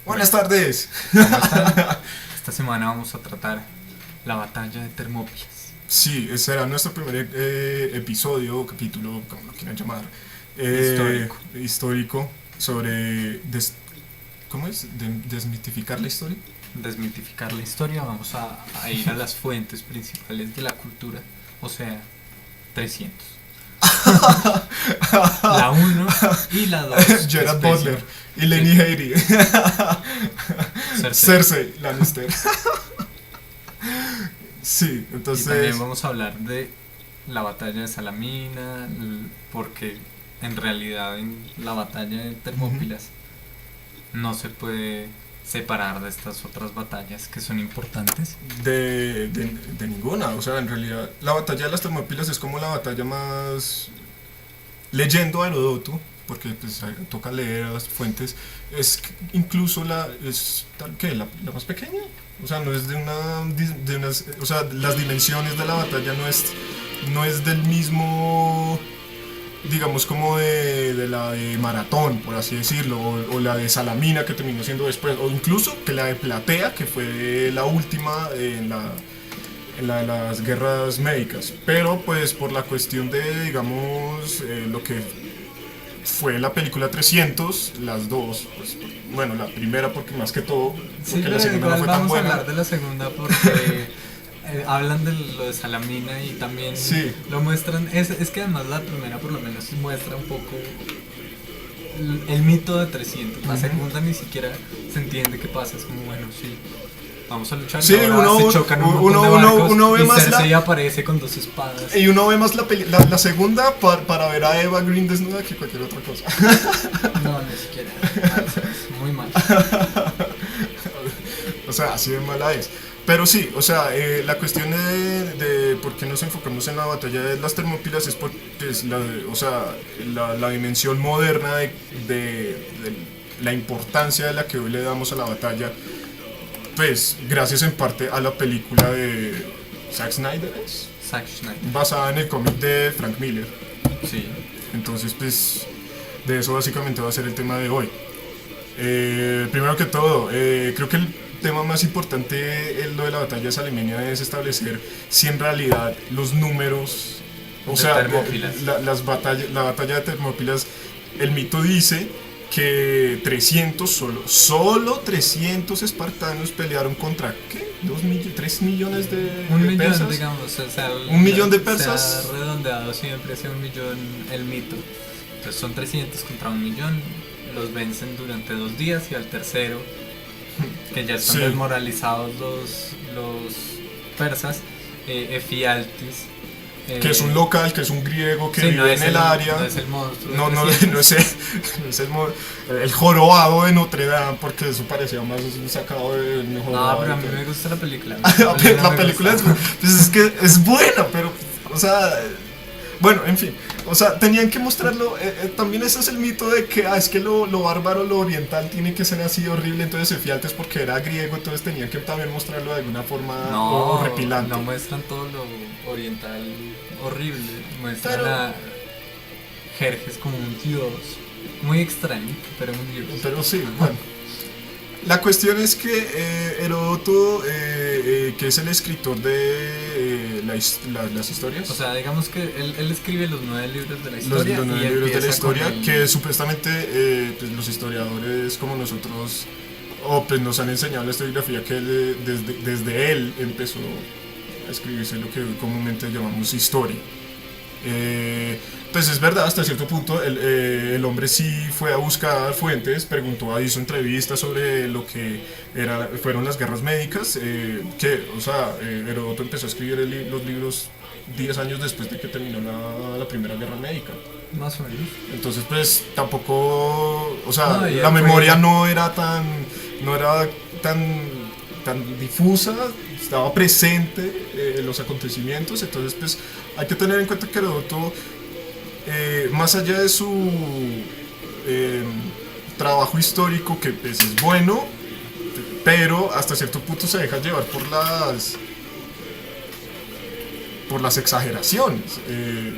Buenas tardes. ¿Cómo están? Esta semana vamos a tratar la batalla de Termópilas. Sí, ese será nuestro primer episodio, capítulo, como lo quieran llamar, histórico sobre, ¿cómo es? Desmitificar la historia. Desmitificar la historia, vamos a ir a las fuentes principales de la cultura, o sea, 300. La 1 y la 2. Gerard Butler y Lenny Headey. Cersei Lannister. Sí, entonces. Y también vamos a hablar de la batalla de Salamina, porque en realidad en la batalla de Termópilas no se puede separar de estas otras batallas que son importantes. De ninguna, o sea, en realidad la batalla de las Termópilas es como la batalla más, leyendo a Heródoto, porque pues toca leer a las fuentes, es incluso la más pequeña, o sea, no es o sea, las dimensiones de la batalla no es del mismo, digamos, como de la de Maratón, por así decirlo, o la de Salamina, que terminó siendo después, o incluso que la de Platea, que fue la última en la de las guerras médicas. Pero pues por la cuestión de, digamos, lo que fue la película 300, las dos, pues, bueno, la primera porque más que todo, porque Sí, la pero segunda igual no fue tan vamos a buena. hablar de la segunda porque hablan de lo de Salamina y también Sí. lo muestran. Es que además la primera por lo menos muestra un poco el mito de 300. La segunda ni siquiera se entiende qué pasa. Es como, bueno, sí, vamos a luchar. Sí, y ahora se chocan un montón de barcos uno ve y más Cersei aparece con dos espadas. y uno ve más la segunda para ver a Eva Green desnuda que cualquier otra cosa. No, ni siquiera. Es muy mal. O sea, así de mala es. Pero sí, o sea, la cuestión de por qué nos enfocamos en la batalla de las Termópilas es porque es o sea, la dimensión moderna de la importancia de la que hoy le damos a la batalla, pues gracias en parte a la película de Zack Snyder, Zack Snyder. basada en el cómic de Frank Miller. Sí. Entonces, pues, de eso básicamente va a ser el tema de hoy. Primero que todo, creo que el tema más importante en lo de la batalla de Salamina es establecer si en realidad los números, o De sea, Termópilas. la batalla de Termópilas, el mito dice que 300, solo 300 espartanos pelearon contra, ¿qué? 3 millones de Un millón, persas. digamos, o sea, Un millón de persas. Se ha redondeado siempre hacia un millón el mito. Entonces son 300 contra un millón, los vencen durante 2 días y al tercero, que ya están Sí. desmoralizados los persas, Efialtis. Que es un local, que es un griego que sí, vive en el área. No es el monstruo. No, de no, 300. no es el jorobado de Notre Dame, porque eso parecía más sacado de un No, jorobado. pero a mí me gusta la película. La película es que es buena, pero, o sea, bueno, en fin, o sea, tenían que mostrarlo. También ese es el mito de que es que lo bárbaro, lo oriental tiene que ser así horrible. Entonces Efialtes, porque era griego, entonces tenían que también mostrarlo de alguna forma horripilante. No muestran todo lo oriental horrible, muestran Pero- a Jerjes como un dios muy extraño, pero un dios. Pero sí, bueno. La cuestión es que Heródoto, que es el escritor de las historias, O sea, digamos que él escribe los 9 libros de la los historia. 9 y libros de la empieza con historia, que supuestamente pues, los historiadores como nosotros, pues nos han enseñado la historiografía, que desde él empezó a escribirse lo que comúnmente llamamos historia. Pues es verdad, hasta cierto punto el hombre sí fue a buscar fuentes, hizo entrevistas sobre lo que fueron las guerras médicas, o sea, Heródoto empezó a escribir los libros 10 años después de que terminó la Primera Guerra Médica. más o menos. Entonces pues tampoco, o sea, No, y la él memoria fue- no era tan difusa, estaba presente en los acontecimientos. Entonces pues hay que tener en cuenta que Heródoto, más allá de su eh, trabajo histórico, que pues, es bueno, pero hasta cierto punto se deja llevar por las exageraciones.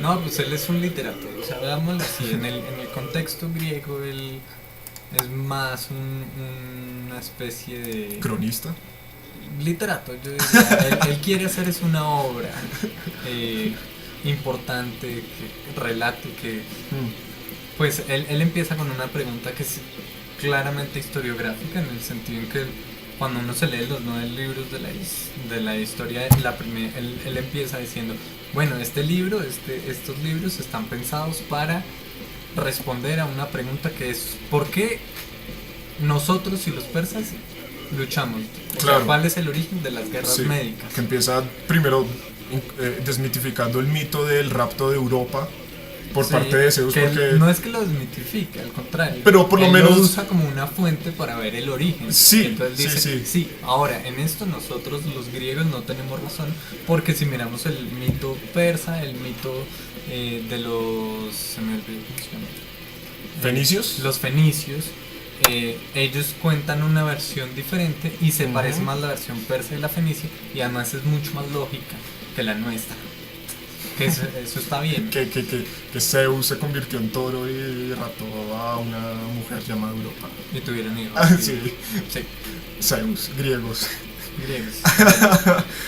No, pues él es un literato, o sea, veámoslo así, en el contexto griego él es más una especie de Cronista. literato, yo diría. Él quiere hacer es una obra eh, importante, que relate, que Mm, pues él empieza con una pregunta que es claramente historiográfica, en el sentido en que cuando uno se lee los 9 libros de la historia, él empieza diciendo, bueno, estos libros están pensados para responder a una pregunta que es, ¿por qué nosotros y los persas luchamos? O sea, Claro. ¿cuál es el origen de las guerras sí, médicas? que empieza primero desmitificando el mito del rapto de Europa por Sí, parte de Zeus, que porque... no es que lo desmitifique, al contrario. Pero por lo él menos- lo usa como una fuente para ver el origen. Sí, Entonces sí, dice, sí. ahora en esto nosotros los griegos no tenemos razón, porque si miramos el mito persa, el mito de los... se me olvidó cómo se llama. ¿Fenicios? Los fenicios, ellos cuentan una versión diferente y se Ujú. parece más la versión persa de la fenicia, y además es mucho más lógica que la nuestra. Que eso está bien. Que Zeus se convirtió en toro y raptó a una mujer llamada Europa. Y tuvieron hijos. Ah, y- sí. Sí, Zeus, griegos. griegos.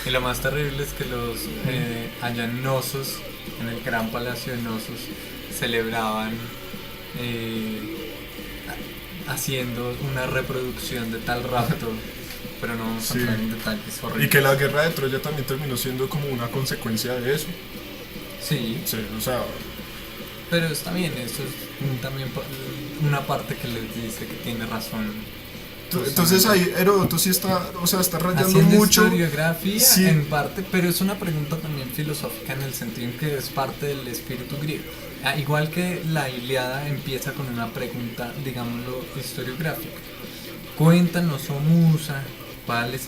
Y lo más terrible es que los allá en Nosos, en el gran palacio de Nosos, celebraban haciendo una reproducción de tal rapto, pero no vamos a Sí. entrar en detalles horribles. Y que la guerra de Troya también terminó siendo como una consecuencia de eso. Sí, Sí, o sea, pero está bien, eso es también una parte que les dice que tiene razón. entonces ahí Heródoto sí está, o sea, está rayando Haciendo mucho. historiografía Sí. en parte, pero es una pregunta también filosófica en el sentido en que es parte del espíritu griego. Igual que la Ilíada empieza con una pregunta, digámoslo, historiográfica. Cuéntanos, oh musa, cuál es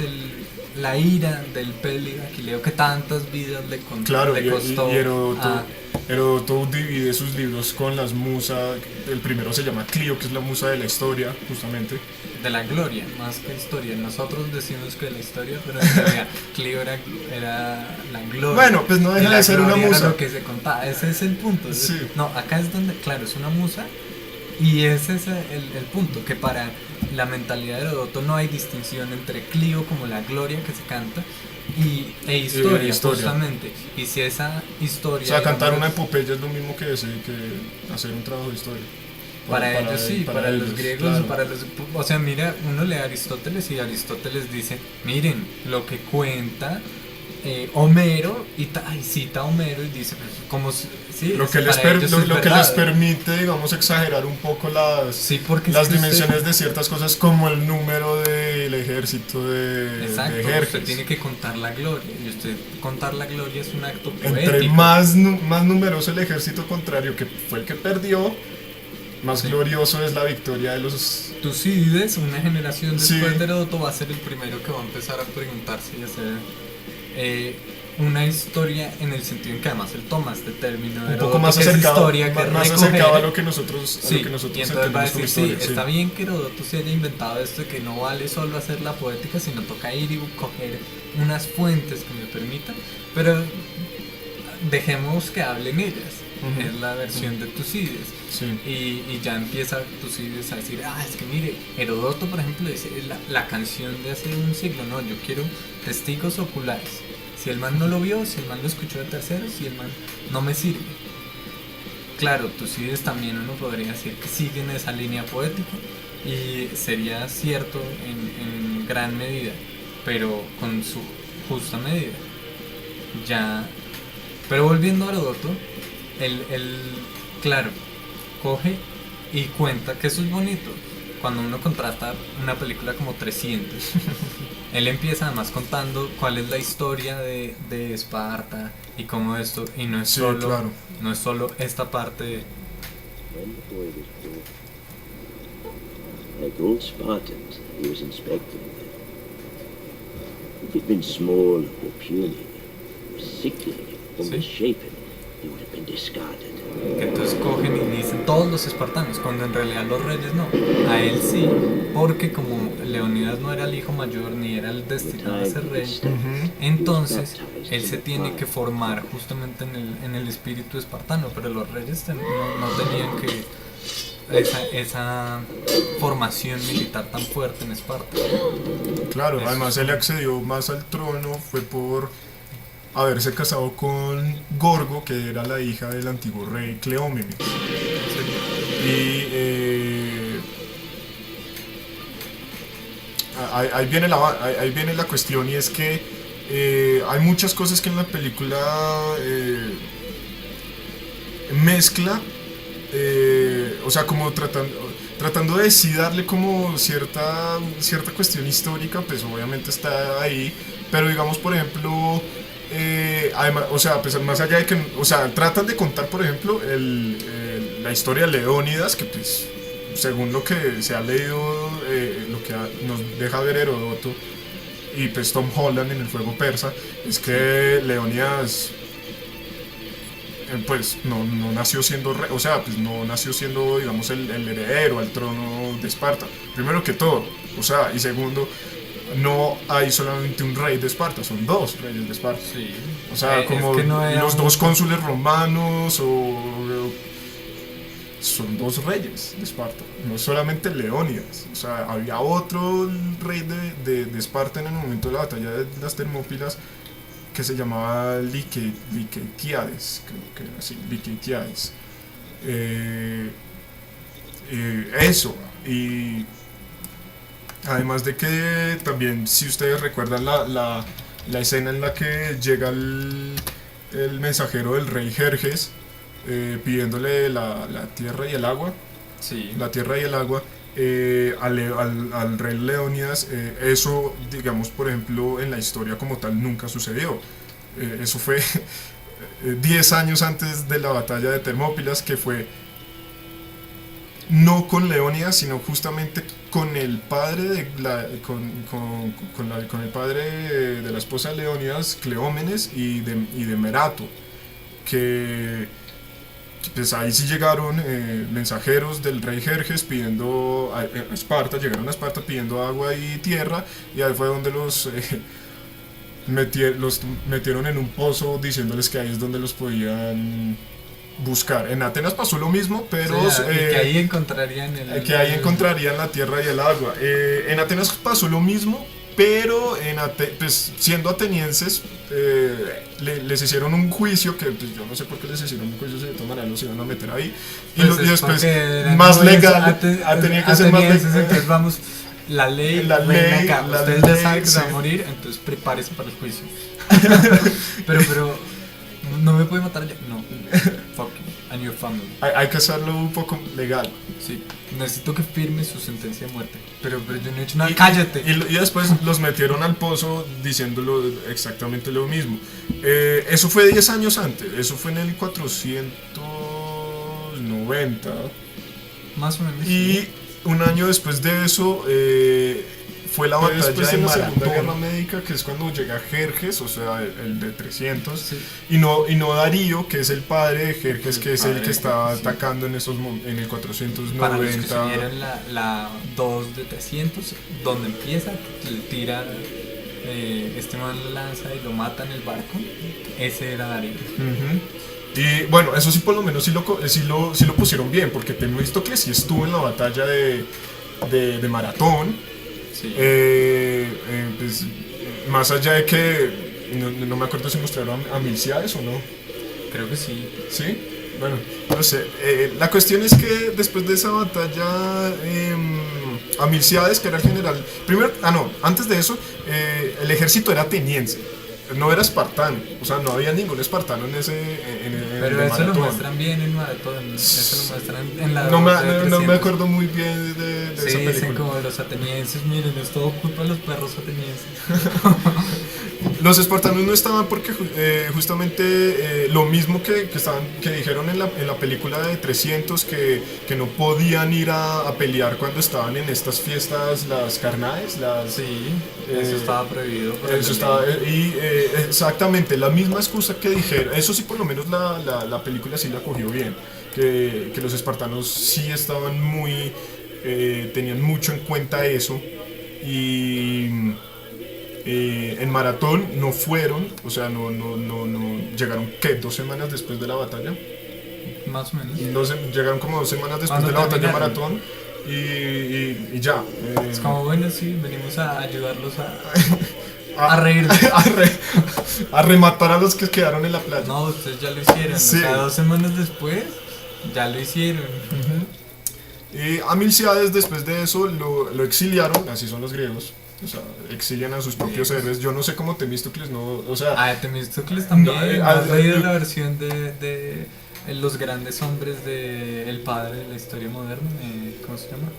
la ira del Pélido Aquileo que tantas vidas Claro, le costó. y Heródoto, a- Heródoto divide sus libros con las musas. El primero se llama Clio, que es la musa de la historia, justamente. de la gloria, más que historia. Nosotros decimos que la historia, pero en realidad Clio era la gloria. Bueno, pues no deja Y la de ser una gloria era musa. lo que se contaba. Ese es el punto. Sí. No, acá es donde, claro, es una musa. Y ese es el punto, que para la mentalidad de Heródoto no hay distinción entre Clio como la gloria que se canta e historia, historia. justamente. Y si esa historia... O sea, cantar una digamos, epopeya es lo mismo que hacer un trabajo de historia. para ellos sí, para los ellos, griegos, claro. para los... O sea, mira, uno lee a Aristóteles y Aristóteles dice, miren, lo que cuenta Homero, y cita a Homero y dice, pues, como sí, Lo que, para ellos es lo que verdad. les permite, digamos, exagerar un poco Sí, porque las es que usted- dimensiones de ciertas cosas, como el número del ejército de Exacto, Jerjes. usted tiene que contar la gloria, y usted contar la gloria es un acto Entre poético. más numeroso el ejército contrario, que fue el que perdió, más Sí. glorioso es la victoria de los... Tucídides, una generación Sí. después de Heródoto, va a ser el primero que va a empezar a preguntarse y hacer una historia, en el sentido en que además él toma este término de Un Heródoto, poco más que es acercado, historia, que es más recoger. acercado a lo que nosotros, Sí, a lo que nosotros y entonces va a entendemos como decir, sí, historia. está bien que Heródoto se haya inventado esto de que no vale solo hacer la poética, sino toca ir y coger unas fuentes que me permitan, pero dejemos que hablen ellas. Ujú. Es la versión de Tucídides. Sí. Y ya empieza Tucídides a decir, es que mire, Heródoto, por ejemplo, dice la canción de hace un siglo, no, yo quiero testigos oculares. Si el man no lo vio, si el man lo escuchó de terceros, si el man no me sirve. Claro, Tucídides también uno podría decir que sigue en esa línea poética y sería cierto en gran medida, pero con su justa medida. Ya. Pero volviendo a Heródoto, él, claro, coge y cuenta que eso es bonito. Cuando uno contrasta una película como 300, él empieza además contando cuál es la historia de Esparta y cómo esto, y no es Sí, solo, claro. no es solo esta parte de, When the boy was born, like all Spartans, he was inspecting them. If he'd been small or puny, or sickly or Sí. misshapen, he would have been discarded. que entonces cogen y dicen todos los espartanos, cuando en realidad los reyes no. A él sí, porque como Leonidas no era el hijo mayor ni era el destinado a ser rey, entonces él se tiene que formar justamente en el espíritu espartano, pero los reyes no tenían esa formación militar tan fuerte en Esparta. Claro, Eso además es él accedió más al trono, fue por haberse casado con Gorgo, que era la hija del antiguo rey Cleómenes. Y ahí viene la cuestión, y es que hay muchas cosas que en la película mezcla, o sea, como tratando de sí darle como cierta cuestión histórica, pues obviamente está ahí, pero digamos, por ejemplo, además, o sea, pues más allá de que, o sea, tratan de contar, por ejemplo, la historia de Leónidas, que pues, según lo que se ha leído, lo que nos deja ver Heródoto y pues Tom Holland en El fuego persa, es que Leónidas pues no nació siendo rey, o sea, pues no nació siendo, digamos, el heredero al trono de Esparta, primero que todo, o sea, y segundo, no hay solamente un rey de Esparta, son dos reyes de Esparta. Sí. O sea, como es que no era los dos cónsules romanos, son dos reyes de Esparta, no solamente Leónidas. O sea, había otro rey de Esparta en el momento de la batalla de las Termópilas, que se llamaba Liqueitiades, creo que era así, Liqueitiades. Eso, y además de que también, si ustedes recuerdan la escena en la que llega el mensajero del rey Jerjes, pidiéndole la tierra y el agua, Sí. la tierra y el agua, al rey Leónidas, eso, digamos, por ejemplo, en la historia como tal nunca sucedió. Eso fue 10 años antes de la batalla de Termópilas, que fue no con Leónidas, sino justamente con el padre con el padre de la esposa de Leónidas, Cleómenes, y de Merato, que pues ahí sí llegaron mensajeros del rey Jerjes pidiendo a Esparta, llegaron a Esparta pidiendo agua y tierra, y ahí fue donde los metieron en un pozo diciéndoles que ahí es donde los podían buscar. En Atenas pasó lo mismo, pero O sea, y que ahí encontrarían que ahí encontrarían la tierra y el agua. En Atenas pasó lo mismo, pero pues, siendo atenienses, les hicieron un juicio que pues, yo no sé por qué les hicieron un juicio, si de todas maneras los iban a meter ahí. Pues y después, más legal, tenía que ser más legal. Entonces vamos, la ley, La ven ley, acá, la ustedes ya ley, saben que se va sí. a morir, entonces prepárese para el juicio. pero no me puede matar ya. No. Fuck you and your family. Hay que hacerlo un poco legal. Sí. Necesito que firme su sentencia de muerte. Pero yo no he hecho nada. ¡Cállate! Y después los metieron al pozo diciéndolo exactamente lo mismo. Eso fue 10 años antes, eso fue en el 490. Más o menos. Y un año después de eso fue la batalla después de en la la Segunda Guerra Guerra Médica, que es cuando llega Jerjes, o sea, el de 300, Sí. y no Darío, que es el padre de Jerjes, que es el que está Sí. atacando en el 490. Para los que se vieron la 2 de 300, donde empieza, le tira este man lanza y lo mata en el barco, ese era Darío. Ujú. Y bueno, eso sí, por lo menos sí lo pusieron bien, porque Temístocles sí estuvo en la batalla de Maratón. Sí. Pues, más allá de que no me acuerdo si mostraron a Milciades o no. Creo que sí. ¿Sí? Bueno, no sé. La cuestión es que después de esa batalla, a Milciades, que era el general. Primero, antes de eso, el ejército era ateniense, no era espartano. O sea, no había ningún espartano en ese. Pero el eso lo Maratón. muestran bien en Maratón. Eso lo muestran en la No 2 de me 300. acuerdo muy bien de esa Sí, dicen película. como los atenienses, miren, es todo culpa de los perros atenienses. Los espartanos no estaban porque justamente lo mismo que dijeron en la película de 300, que no podían ir a pelear cuando estaban en estas fiestas, las carnaes, Sí, eso estaba prohibido. por el eso estaba, enemigo. exactamente la misma excusa que dijeron. Eso sí, por lo menos la película sí la cogió bien, que los espartanos sí estaban tenían mucho en cuenta eso. Y en Maratón no fueron, o sea, no llegaron, ¿qué? 2 semanas después de la batalla. más o menos. Llegaron como 2 semanas después Cuando de la batalla terminaron. Maratón y ya. Es como, bueno, sí, venimos a ayudarlos a, a reír. a rematar a los que quedaron en la playa. No, ustedes ya lo hicieron. Sí. O sea, 2 semanas después, ya lo hicieron. Y a Milcíades después de eso lo exiliaron, así son los griegos. O sea, exilian a sus propios Griegos. héroes. Yo no sé cómo Temístocles no. O sea, Ah, Temístocles también. No, ¿Has leído la versión de los grandes hombres de El Padre de la historia moderna? ¿Cómo se llama?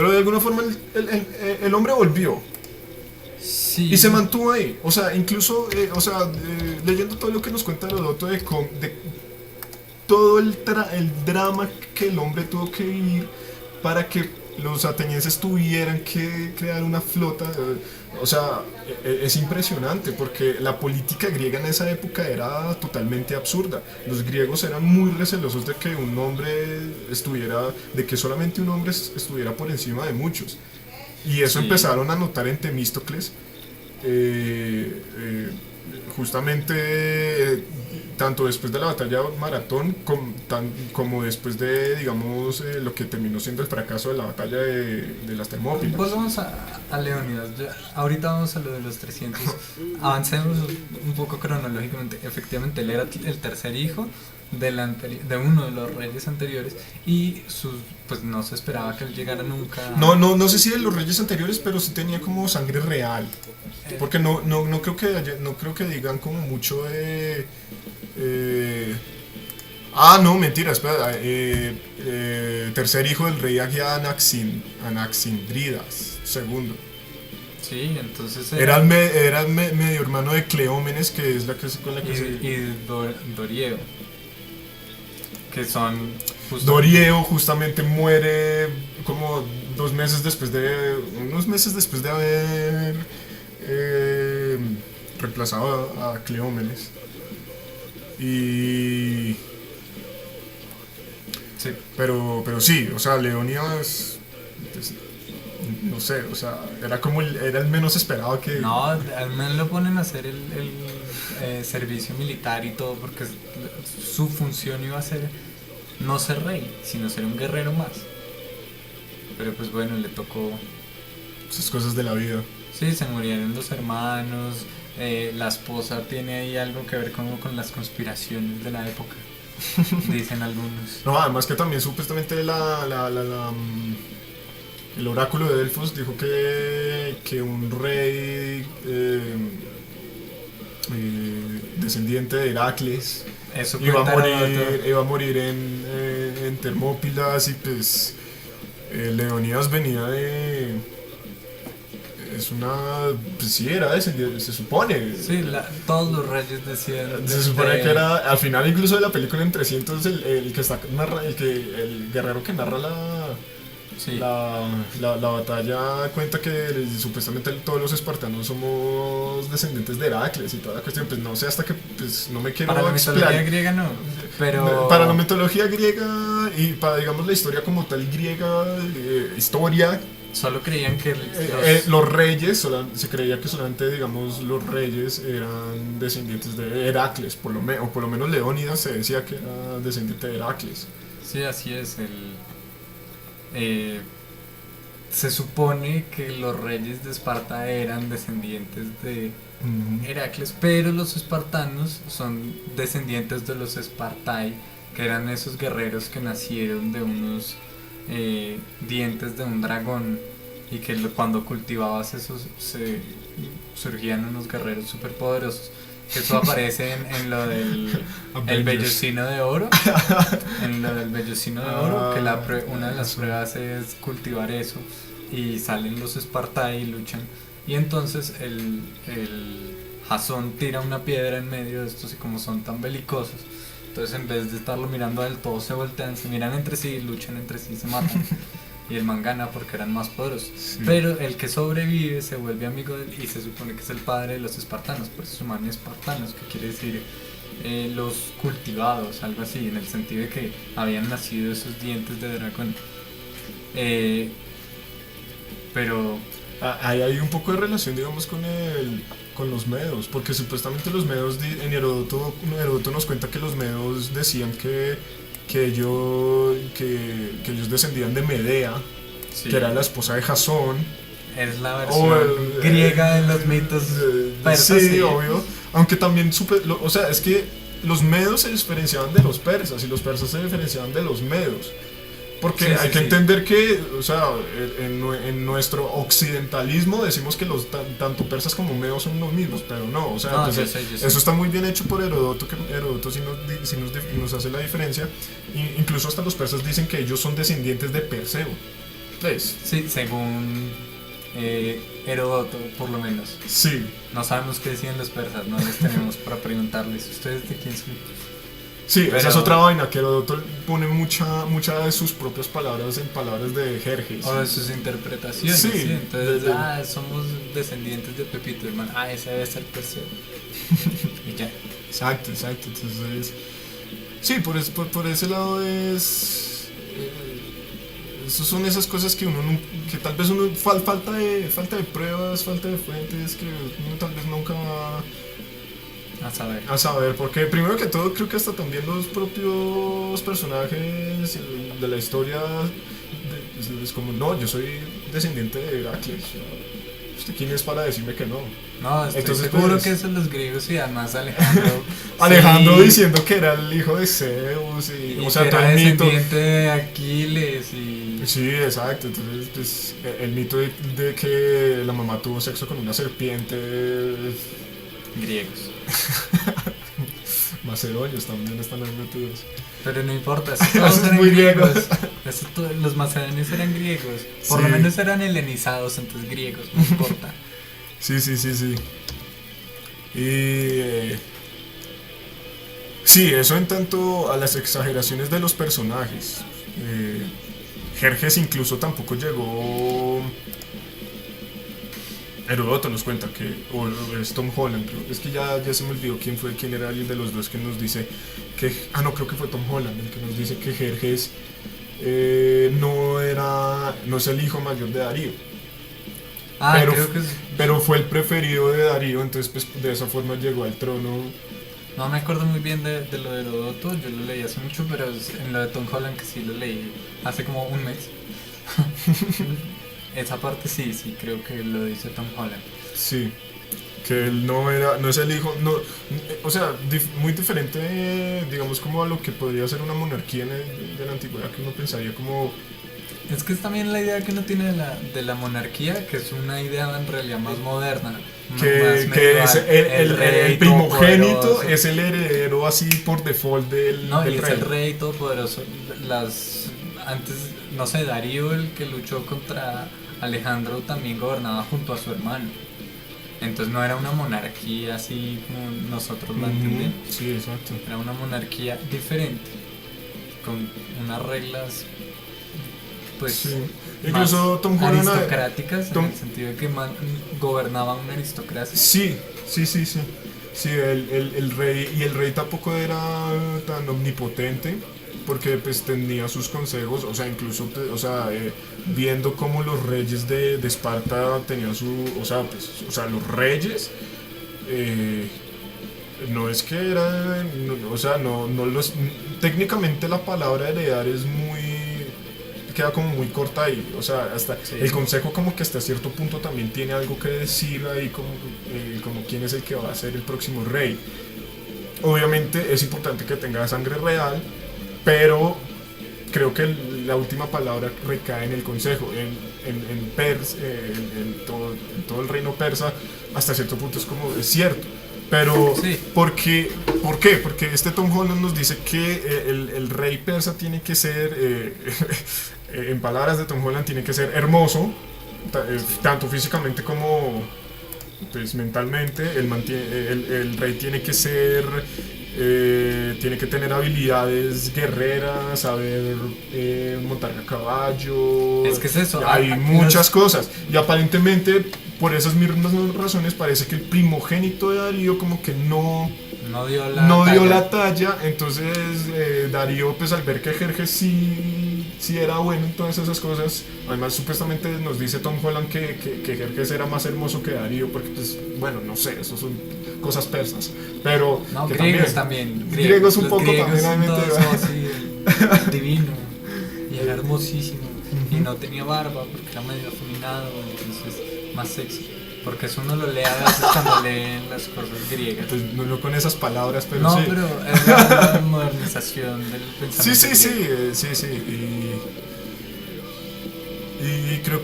pero de alguna forma el hombre volvió. Sí. Y se mantuvo ahí, o sea, incluso, leyendo todo lo que nos cuenta Heródoto de todo el drama que el hombre tuvo que vivir para que los atenienses tuvieran que crear una flota, o sea, es impresionante porque la política griega en esa época era totalmente absurda. Los griegos eran muy recelosos de que un hombre de que solamente un hombre estuviera por encima de muchos. Y eso Sí. empezaron a notar en Temístocles, justamente tanto después de la batalla Maratón como después de, digamos, lo que terminó siendo el fracaso de la batalla de las Termópilas. Volvamos a Leónidas. Ahorita vamos a lo de los 300. Avancemos un poco cronológicamente. Efectivamente, él era el tercer hijo de uno de los reyes anteriores y pues no se esperaba que él llegara nunca. No sé si de los reyes anteriores, pero sí tenía como sangre real. Porque no creo que digan como mucho de... no, mentira, espera. Tercer hijo del rey Anaxindridas II. Sí, entonces Era medio hermano de Cleómenes, que es con la que se... y Dorieo, que son Dorieo justamente muere como unos meses después de haber reemplazado a Cleómenes. Y... Sí. Pero sí, o sea, Leónidas, pues, no sé, o sea, era el menos esperado que... No, al menos lo ponen a hacer el servicio militar y todo porque su función iba a ser no ser rey, sino ser un guerrero más. Pero pues bueno, le tocó. Esas cosas de la vida. Sí, se murieron los hermanos. La esposa tiene ahí algo que ver como con las conspiraciones de la época. Dicen algunos. No, además que también supuestamente el oráculo de Delfos dijo que un rey descendiente de Heracles Eso iba cuenta Heródoto. a morir en Termópilas y pues Leonidas venía de... Es una... Pues sí, era descendiente, se supone. Sí, todos los reyes decían. Se supone que era, al final incluso de la película en 300, el que está el guerrero que narra Sí. la batalla cuenta que supuestamente todos los espartanos somos descendientes de Heracles y toda la cuestión, pues no sé hasta que, pues no me quiero Para la mitología explayar. griega no, pero... Para la mitología griega y para, digamos, la historia como tal griega, historia, Solo creían que los reyes, se creía que solamente, digamos, los reyes eran descendientes de Heracles, o por lo menos Leónidas se decía que era descendiente de Heracles. Sí, así es. Se supone que los reyes de Esparta eran descendientes de Heracles, pero los espartanos son descendientes de los Espartai, que eran esos guerreros que nacieron de unos dientes de un dragón y que cuando cultivabas esos surgían unos guerreros superpoderosos. Que eso aparece en lo del el vellocino de oro. En lo del vellocino de oro, que una de las pruebas es cultivar eso y salen los Espartai y luchan. Y entonces el Jasón tira una piedra en medio de estos y como son tan belicosos, entonces en vez de estarlo mirando del todo se voltean, se miran entre sí, luchan entre sí, se matan. Y el man gana porque eran más poderosos. Sí. Pero el que sobrevive se vuelve amigo de él y se supone que es el padre de los espartanos. Por eso se llaman espartanos, que quiere decir los cultivados, algo así, en el sentido de que habían nacido esos dientes de dragón. Pero Ahí hay un poco de relación, digamos, con los medos, porque supuestamente los medos, en Heródoto nos cuenta que los medos decían que ellos descendían de Medea, Sí. que era la esposa de Jasón. Es la versión griega de los mitos persas. Sí, obvio. Aunque también, o sea, es que los medos se diferenciaban de los persas y los persas se diferenciaban de los medos. Porque Sí, hay sí, que sí. entender que, o sea, en nuestro occidentalismo decimos que tanto persas como medos son los mismos, pero no, o sea, No, entonces, yo sé. eso está muy bien hecho por Heródoto, que Heródoto nos hace la diferencia. Incluso hasta los persas dicen que ellos son descendientes de Perseo. Pues, Sí, según Heródoto, por lo menos. sí. No sabemos qué decían los persas, no les tenemos para preguntarles. ¿Ustedes de quién son? Sí, esa es Pero- otra vaina, que Heródoto pone mucha de sus propias palabras en palabras de Jerjes. O de sus interpretaciones, Sí, sí. Entonces, de- somos descendientes de Pepito, hermano. Ese debe ser Perseo. Y ya. Exacto. Entonces, sí, por ese lado es. Esas son esas cosas que que tal vez uno falta de pruebas, falta de fuentes, que uno tal vez nunca va A saber. a saber, porque primero que todo creo que hasta también los propios personajes de la historia es como, no, yo soy descendiente de Heracles. ¿Usted quién es para decirme que no? No, estoy Entonces, seguro pues- que eso los griegos y además Alejandro. Alejandro sí, diciendo que era el hijo de Zeus y, y o sea, que todo era el mito. descendiente de Aquiles y. Sí, exacto. Entonces, pues, el mito de que la mamá tuvo sexo con una serpiente. Griegos. Macedonios también están ahí metidos. Pero no importa, eso Eso todos es eran muy griegos. griego. Los macedonios eran griegos. Por lo Sí. menos eran helenizados, entonces griegos, no importa. Sí. Y. Sí, eso en tanto a las exageraciones de los personajes. Jerjes incluso tampoco llegó. Heródoto nos cuenta que, o es Tom Holland, creo. Es que ya se me olvidó quién era el de los dos que nos dice que, no, creo que fue Tom Holland el que nos dice que Jerjes no es el hijo mayor de Darío, Pero- Creo que pero fue el preferido de Darío, entonces pues de esa forma llegó al trono. no me acuerdo muy bien de lo de Heródoto, yo lo leí hace mucho, pero en lo de Tom Holland que sí lo leí hace como un mes. Esa parte sí, creo que lo dice Tom Holland. Sí, que él no es el hijo, no, o sea, muy diferente, digamos, como a lo que podría ser una monarquía de la antigüedad, que uno pensaría como. Es que es también la idea que uno tiene de la monarquía, que es una idea en realidad más moderna. Más Que medieval. es el rey primogénito, todopoderoso. es el heredero así por default No, del y es rey. el rey todopoderoso. Antes, no sé, Darío, el que luchó contra Alejandro, también gobernaba junto a su hermano. Entonces no era una monarquía así como nosotros la entendemos. Sí, exacto. Era una monarquía diferente, con unas reglas, pues, Sí. más Incluso Tom Holland. aristocráticas, Tom- en el sentido de que gobernaba una aristocracia. Sí. Sí, el rey, y el rey tampoco era tan omnipotente, porque pues tenía sus consejos, o sea, incluso, o sea, viendo cómo los reyes de Esparta tenían los reyes, no es que eran, o sea, no los, técnicamente la palabra heredar es queda como muy corta ahí, o sea, hasta Sí. el consejo como que hasta cierto punto también tiene algo que decir ahí, como quién es el que va a ser el próximo rey. Obviamente es importante que tenga sangre real, pero creo que la última palabra recae en el consejo, en todo el reino persa, hasta cierto punto es cierto. Pero, Sí. ¿por qué? Porque este Tom Holland nos dice que el rey persa tiene que ser, en palabras de Tom Holland, tiene que ser hermoso, tanto físicamente como pues, mentalmente. El rey tiene que ser, tiene que tener habilidades guerreras, saber montar a caballo. Es que es eso, Hay ah, muchas cosas. Y aparentemente, por esas mismas razones, parece que el primogénito de Darío como que no dio dio talla. la talla. Entonces Darío, pues al ver que Jerjes sí sí era bueno en todas esas cosas. Además, supuestamente nos dice Tom Holland que Jerjes era más hermoso que Darío, porque, pues, bueno, no sé, eso son cosas persas. Pero No, que griegos también. griegos un Los poco griegos también, son obviamente. todos así, divino. Y era hermosísimo. Y no tenía barba porque era medio afeminado, entonces más sexy. Porque eso uno lo lee a veces cuando leen las cosas griegas. Pues, no con esas palabras, pero No, sí. pero es la modernización del Sí, pensamiento. sí, griego. sí. Y creo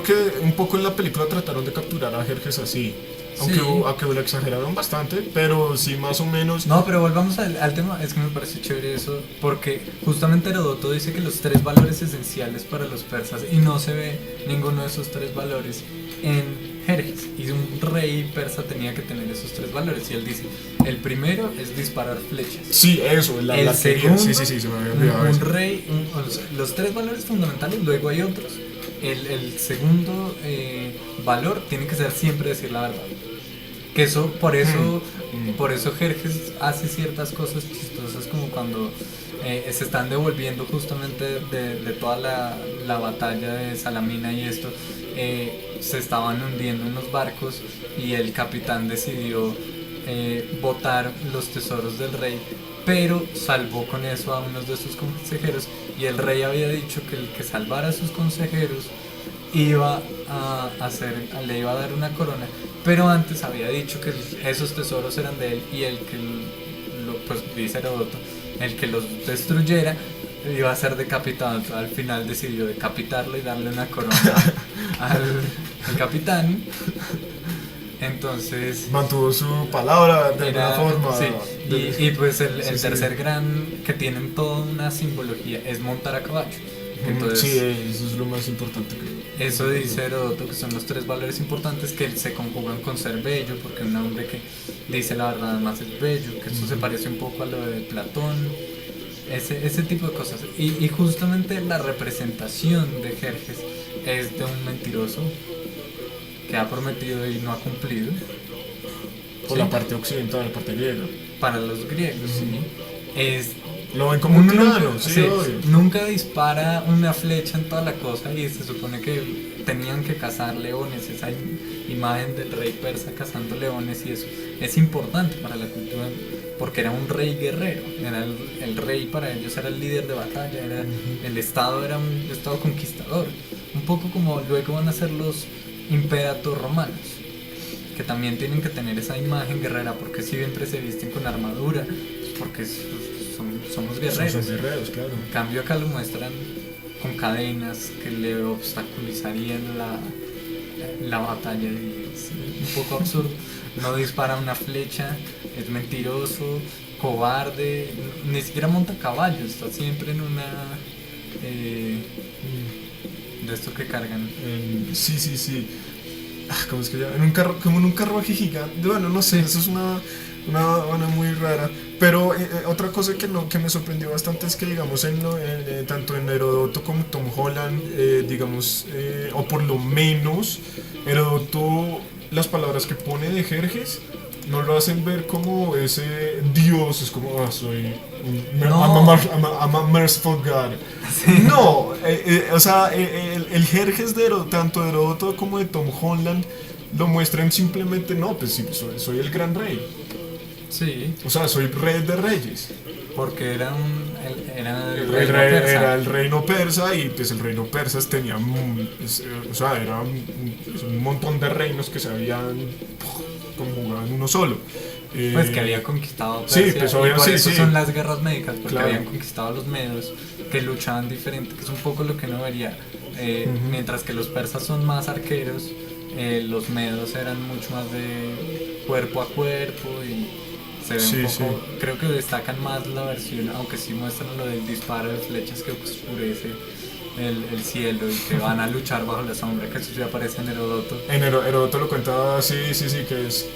que un poco en la película trataron de capturar a Jerjes así. Sí. Aunque lo exageraron bastante, pero sí más o menos. No, pero volvamos al tema, es que me parece chévere eso, porque justamente Heródoto dice que los 3 valores esenciales para los persas, y no se ve ninguno de esos 3 valores en Jerjes, y un rey persa tenía que tener esos 3 valores, y él dice, el primero es disparar flechas. Sí, eso, la El arquería. segundo, Sí, se me había olvidado un eso. rey, los 3 valores fundamentales, luego hay otros. El segundo valor tiene que ser siempre decir la verdad. Que eso, por eso Jerjes hace ciertas cosas chistosas, como cuando se están devolviendo justamente de toda la batalla de Salamina y esto, se estaban hundiendo unos barcos y el capitán decidió botar los tesoros del rey, pero salvó con eso a unos de sus consejeros, y el rey había dicho que el que salvara a sus consejeros iba le iba a dar una corona, pero antes había dicho que esos tesoros eran de él, y el que pues dice Heródoto, el que los destruyera iba a ser decapitado. Entonces, al final decidió decapitarlo y darle una corona al capitán. Entonces Mantuvo su palabra de era, alguna forma. sí, y pues el Sí, sí. tercer gran, que tienen toda una simbología, es montar a caballo. Entonces, Sí, eso es lo más importante, creo. eso dice Heródoto, que son los 3 valores importantes que se conjugan con ser bello, porque un hombre que dice la verdad además es bello, que eso se parece un poco a lo de Platón, ese tipo de cosas. Y justamente la representación de Jerjes es de un mentiroso que ha prometido y no ha cumplido. Por Sí. la parte occidental, la parte griega. Para los griegos, sí. Es Lo ven como un Uno tirano, nunca, sí, sí, obvio. nunca dispara una flecha en toda la cosa, y se supone que tenían que cazar leones, esa imagen del rey persa cazando leones, y eso es importante para la cultura porque era un rey guerrero, era el rey para ellos era el líder de batalla, el estado era un estado conquistador, un poco como luego van a ser los imperatos romanos, que también tienen que tener esa imagen guerrera, porque si siempre se visten con armadura, pues porque somos guerreros. Son guerreros, claro. En cambio acá lo muestran con cadenas que le obstaculizarían la batalla, y es un poco absurdo. No dispara una flecha, es mentiroso, cobarde, ni siquiera monta caballo, está siempre en una de esto que cargan. Sí. ¿Cómo es que llama? En un carro, como en un carruaje gigante. Bueno, no sé, eso es una muy rara. Pero otra cosa que me sorprendió bastante es que, digamos, tanto en Heródoto como Tom Holland, digamos, o por lo menos, Heródoto, las palabras que pone de Jerjes no lo hacen ver como ese dios, es como, soy No. I'm a merciful God. No, o sea, el Jerjes tanto de Heródoto como de Tom Holland lo muestran simplemente, no, pues sí, soy el gran rey. Sí, O sea, soy rey de reyes. porque era el El reino rey persa. era el reino persa, y pues el reino persa tenía, o sea, era un montón de reinos que se habían conjugado en uno solo. Pues que había conquistado sí, Persia, pues, y obvio, por sí, eso sí. son las guerras médicas, porque Claro. habían conquistado a los medos, que luchaban diferente, que es un poco lo que uno vería. Mientras que los persas son más arqueros, los medos eran mucho más de cuerpo a cuerpo, y se ve Sí, un poco, sí. creo que destacan más la versión, aunque sí muestran lo del disparo de flechas que oscurece el cielo, y que van a luchar bajo la sombra, que eso sí aparece en Heródoto. En Heródoto lo cuenta, sí, que es...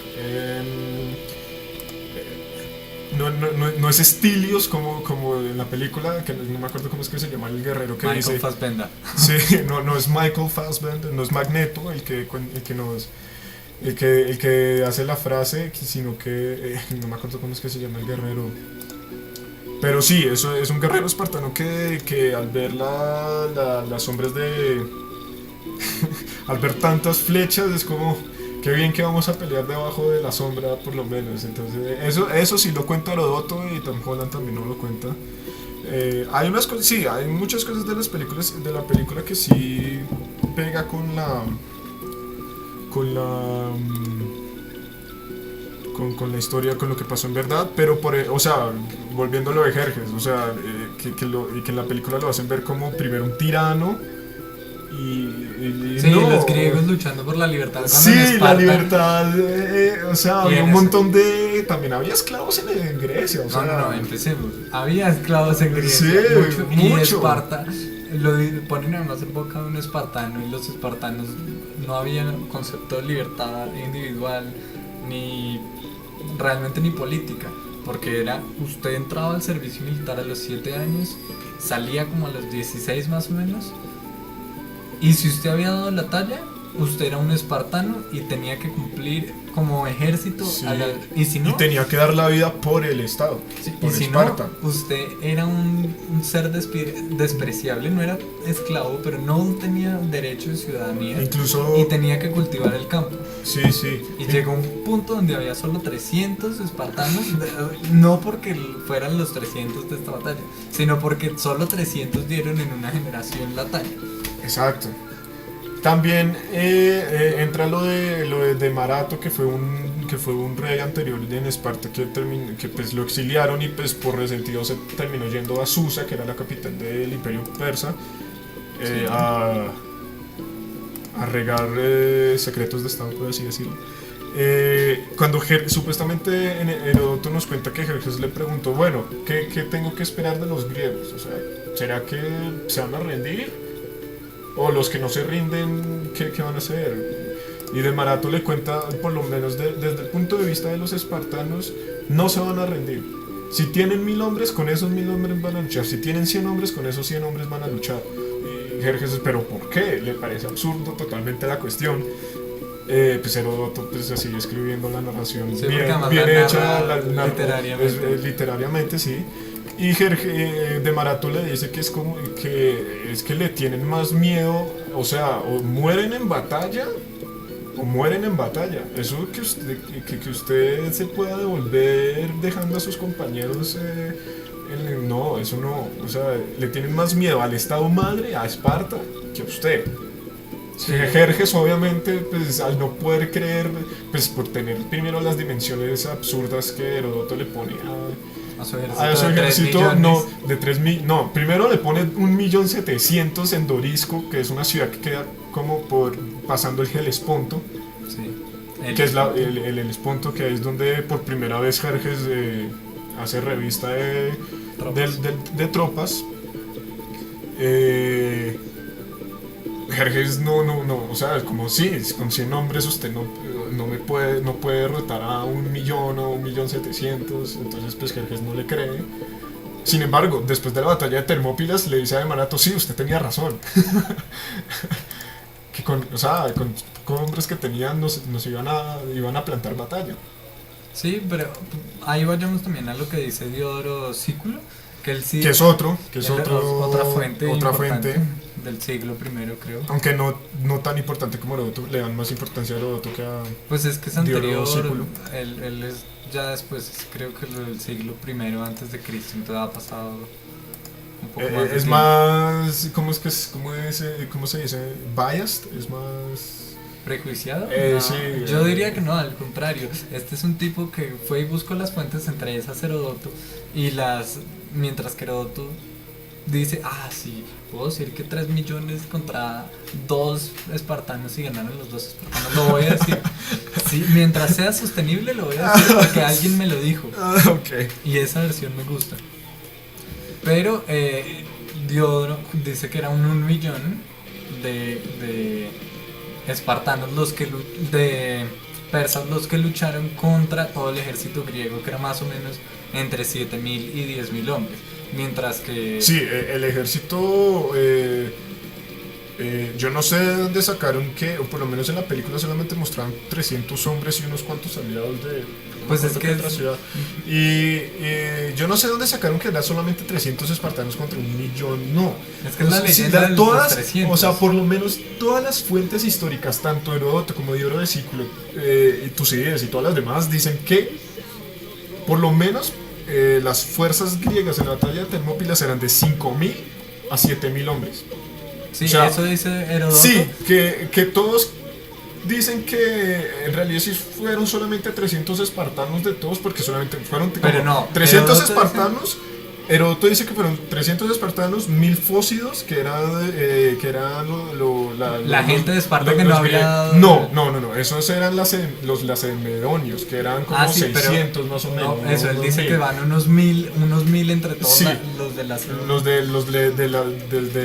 no es Estilios como en la película, que no me acuerdo cómo es que se llama el guerrero que Michael dice... Fassbender. Sí, no es Michael Fassbender, no es Magneto el que hace la frase, sino que no me acuerdo cómo es que se llama el guerrero. Pero sí, eso es un guerrero espartano que al ver las sombras de... al ver tantas flechas es como... Qué bien que vamos a pelear debajo de la sombra por lo menos. Entonces eso sí lo cuenta Heródoto y Tom Holland también no lo cuenta. Hay unas cosas, sí, hay muchas cosas de las películas, de la película que sí pega con la con la historia, con lo que pasó en verdad, pero o sea, volviendo a lo de Jerjes, o sea, y que en la película lo hacen ver como primero un tirano y Sí, no, los griegos luchando por la libertad. Cuando sí, en la Esparta, libertad, o sea, Y había en un eso- montón de, también había esclavos en Grecia, o sea, no, empecemos. Había esclavos en Grecia, Sí, y mucho. Esparta, ponen además en boca de un espartano, y los espartanos no había concepto de libertad individual, ni realmente ni política, porque era, usted entraba al servicio militar a los 7 años, salía como a los 16 más o menos, y si usted había dado la talla, usted era un espartano y tenía que cumplir como ejército, Sí. y si no, y tenía que dar la vida por el Estado, sí, por y si Esparta. no, usted era un ser despreciable, no era esclavo, pero no tenía derecho de ciudadanía Incluso, y tenía que cultivar el campo. sí, sí. Y llegó un punto donde había solo 300 espartanos, no porque fueran los 300 de esta batalla, sino porque solo 300 dieron en una generación la talla. Exacto. También entra lo de Marato, que fue un rey anterior en Esparta que pues lo exiliaron y pues por resentido se terminó yendo a Susa, que era la capital del Imperio Persa, Sí. a regar secretos de Estado, por así decirlo. Cuando supuestamente en Heródoto nos cuenta que Jerjes le preguntó, bueno, ¿qué tengo que esperar de los griegos? O sea, ¿será que se van a rendir? O los que no se rinden, ¿qué van a hacer? Y de Marato le cuenta, por lo menos desde el punto de vista de los espartanos, no se van a rendir. Si tienen 1000 hombres, con esos 1000 hombres van a luchar. Si tienen 100 hombres, con esos 100 hombres van a luchar. Y Jerjes, ¿pero por qué? Le parece absurdo totalmente la cuestión. Pues Heródoto pues así escribiendo la narración Sí, bien, porque además bien la hecha narra literariamente. literariamente, sí. Y de Marato le dice que es como que le tienen más miedo, o sea, o mueren en batalla o mueren en batalla. Eso que usted se pueda devolver dejando a sus compañeros no, eso no, o sea, le tienen más miedo al Estado Madre, a Esparta, que a usted. Sí. Jerjes obviamente pues al no poder creer, pues por tener primero las dimensiones absurdas que Heródoto le pone A su a su de 3 ejército, millones. no, de 3.000, no, primero le pone 1.700.000 en Dorisco, que es una ciudad que queda como pasando el Helesponto, Sí. que es el Helesponto, que es donde por primera vez Jerjes hace revista Tropas. de tropas. Jerjes no, o sea, como sí, con 100 hombres usted no puede derrotar a 1.000.000 o 1.700.000, entonces pues Jerjes no le cree. Sin embargo, después de la batalla de Termópilas le dice a Marato, sí, usted tenía razón. Que o sea, con hombres que tenían nos iban a plantar batalla. Sí, pero ahí vayamos también a lo que dice Diodoro Sículo, que él sí... Que es otra otra fuente importante fuente, del siglo I, creo. aunque no tan importante como Heródoto, le dan más importancia a Heródoto que a... Pues es que es Diodoro anterior, Sículo. él es ya después, creo que lo del siglo I antes de Cristo, entonces ha pasado un poco más de Es tiempo. más, ¿cómo se dice? Biased, es más... ¿Prejuiciado? Sí, yo diría que no, al contrario. Este es un tipo que fue y buscó las fuentes, entre esas Heródoto, y mientras que Heródoto dice, sí, puedo decir que 3 millones contra 2 espartanos y ganaron los 2 espartanos, lo voy a decir. Sí, mientras sea sostenible lo voy a decir porque alguien me lo dijo. Ok. Y esa versión me gusta. Pero Diodoro dice que era un 1.000.000 de espartanos de persas los que lucharon contra todo el ejército griego, que era más o menos entre 7.000 y 10.000 hombres. Mientras que... Sí, el ejército Yo no sé de dónde sacaron que, o por lo menos en la película solamente mostraban 300 hombres y unos cuantos aliados de Pues es que otra ciudad. Y yo no sé de dónde sacaron que era solamente 300 espartanos contra 1.000.000, no. Es que es la O sea, leyenda de los todas, 300. o sea, por lo menos todas las fuentes históricas, tanto Heródoto como Diodoro de Sículo, y Tucídides y todas las demás, dicen que por lo menos las fuerzas griegas en la batalla de Termópilas eran de 5.000 a 7.000 hombres. Sí, o sea, eso dice Heródoto. Sí, que todos dicen que en realidad sí fueron solamente 300 espartanos de todos, porque solamente fueron Pero no, 300 Heródoto espartanos. Heródoto dice que fueron 300 espartanos, 1.000 fósidos, que era La gente de Esparta que no los había grie- dado- No, esos eran los lacedemonios, que eran como Sí, pero 600 más o menos. no, eso, él unos dice 1.000. que van unos mil entre todos Sí. los de las... de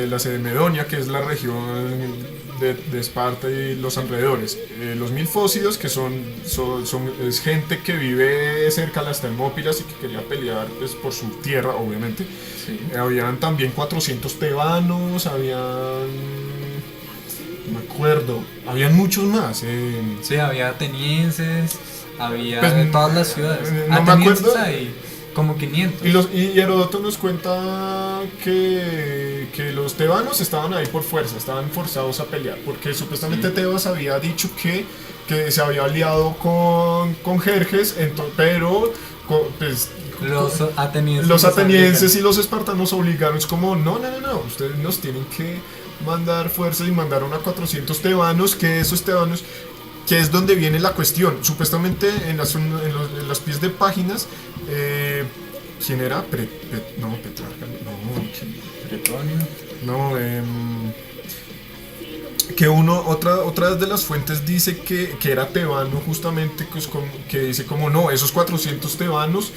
la Cedemedonia, que es la región de Esparta y los alrededores. Los 1.000 fósidos, que es gente que vive cerca de las Termópilas y que quería pelear pues, por su tierra, obviamente. Sí. Habían también 400 tebanos, habían... no me acuerdo, habían muchos más. Sí, había atenienses, había Pues, de todas las ciudades. no me Atenienses acuerdo. hay como 500. Y Heródoto nos cuenta que los tebanos estaban ahí por fuerza, estaban forzados a pelear, porque supuestamente Tebas había dicho que se había aliado con Jerjes, pero pues, Los atenienses. los atenienses y los espartanos obligaron, es como, no, ustedes nos tienen que mandar fuerzas y mandaron a 400 tebanos, que esos tebanos, que es donde viene la cuestión, supuestamente en los pies de páginas, ¿quién era? Petrarca, Pretonio. no, que otra de las fuentes dice que era tebano justamente, que dice como no, esos 400 tebanos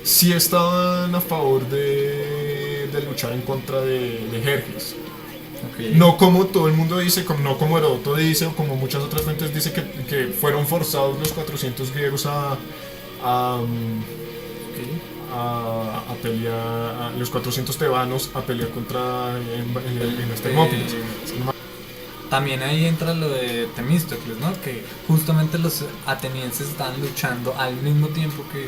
sí estaban a favor de luchar en contra de Jerjes. Okay. No como todo el mundo dice, no como Heródoto dice o como muchas otras fuentes dice que fueron forzados los 400 griegos a pelear, los 400 tebanos a pelear contra en las Termópilas. También ahí entra lo de Temístocles, ¿no? Que justamente los atenienses estaban luchando al mismo tiempo que,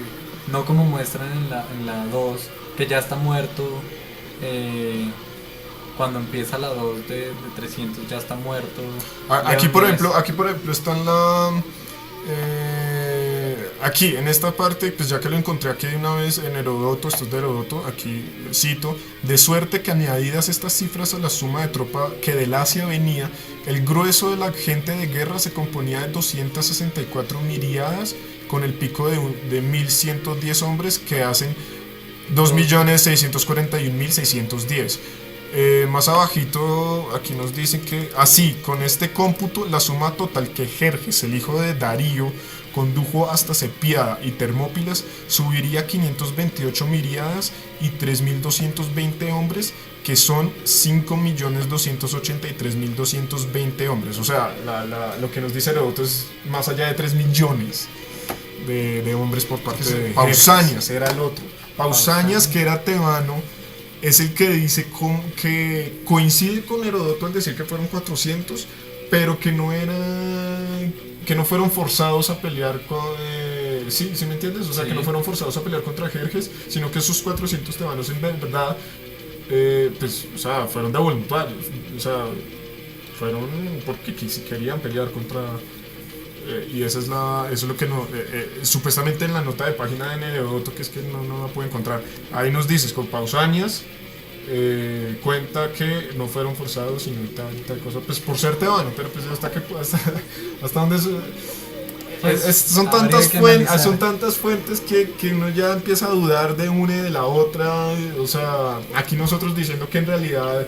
no como muestran en la 2, que ya está muerto. Cuando empieza la 2 de 300 ya está muerto. Aquí por ejemplo están aquí en esta parte, pues ya que lo encontré aquí de una vez en Heródoto, esto es de Heródoto, aquí cito: de suerte que añadidas estas cifras a la suma de tropa que del Asia venía, el grueso de la gente de guerra se componía de 264 miriadas con el pico de 1.110 hombres, que hacen 2.641.610. Más abajito aquí nos dicen que así, con este cómputo, la suma total que Jerjes, el hijo de Darío, condujo hasta Cepiada y Termópilas subiría 528 miriadas y 3.220 hombres, que son 5.283.220 hombres. O sea, lo que nos dice Heródoto es más allá de 3 millones de hombres por parte de Pausanias, era el otro. Pausanias, que era tebano, es el que dice que coincide con Heródoto al decir que fueron 400, pero que no fueron forzados a pelear con... ¿sí me entiendes? O sea, que no fueron forzados a pelear contra Jerjes, sino que esos 400 tebanos en verdad, pues, o sea, fueron de voluntarios, o sea, fueron porque querían pelear contra... y eso es lo que no, supuestamente en la nota de página de Heródoto, que es que no la puedo encontrar, ahí nos dices con Pausanias, cuenta que no fueron forzados sino tal cosa, pues por ser tebano, pero pues hasta donde son tantas fuentes que uno ya empieza a dudar de una y de la otra. O sea, aquí nosotros diciendo que en realidad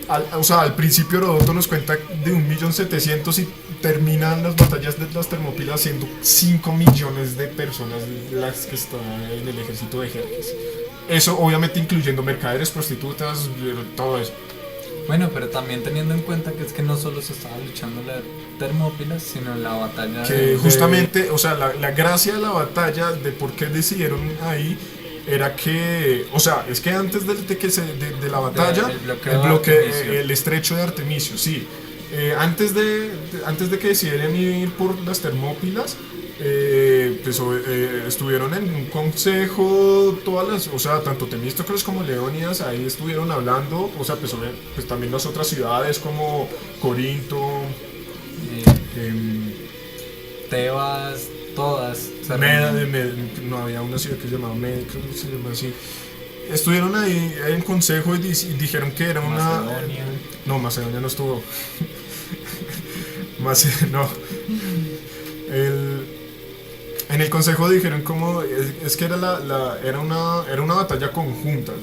al principio Heródoto nos cuenta de 1.700.000 y terminan las batallas de las Termópilas siendo 5 millones de personas las que están en el ejército de Jerjes. Eso obviamente incluyendo mercaderes, prostitutas, todo eso. Bueno, pero también teniendo en cuenta que es que no solo se estaba luchando la Termópilas, sino la batalla que justamente, o sea, la gracia de la batalla, de por qué decidieron ahí, era que, o sea, es que antes de la batalla, El bloqueo de Artemisio. el estrecho de Artemisio, sí. Antes de que decidieran ir por las Termópilas, pues estuvieron en un consejo todas las, o sea, tanto Temístocles como Leónidas ahí estuvieron hablando, o sea, pues también las otras ciudades como Corinto, em, Tebas, todas. se Meda, reunieron. no había una ciudad que se llamaba Med, creo que se llama así. Estuvieron ahí en consejo y dijeron que era una. Macedonia. No, Macedonia no estuvo. No. El, en el consejo dijeron como es que era era una batalla conjunta.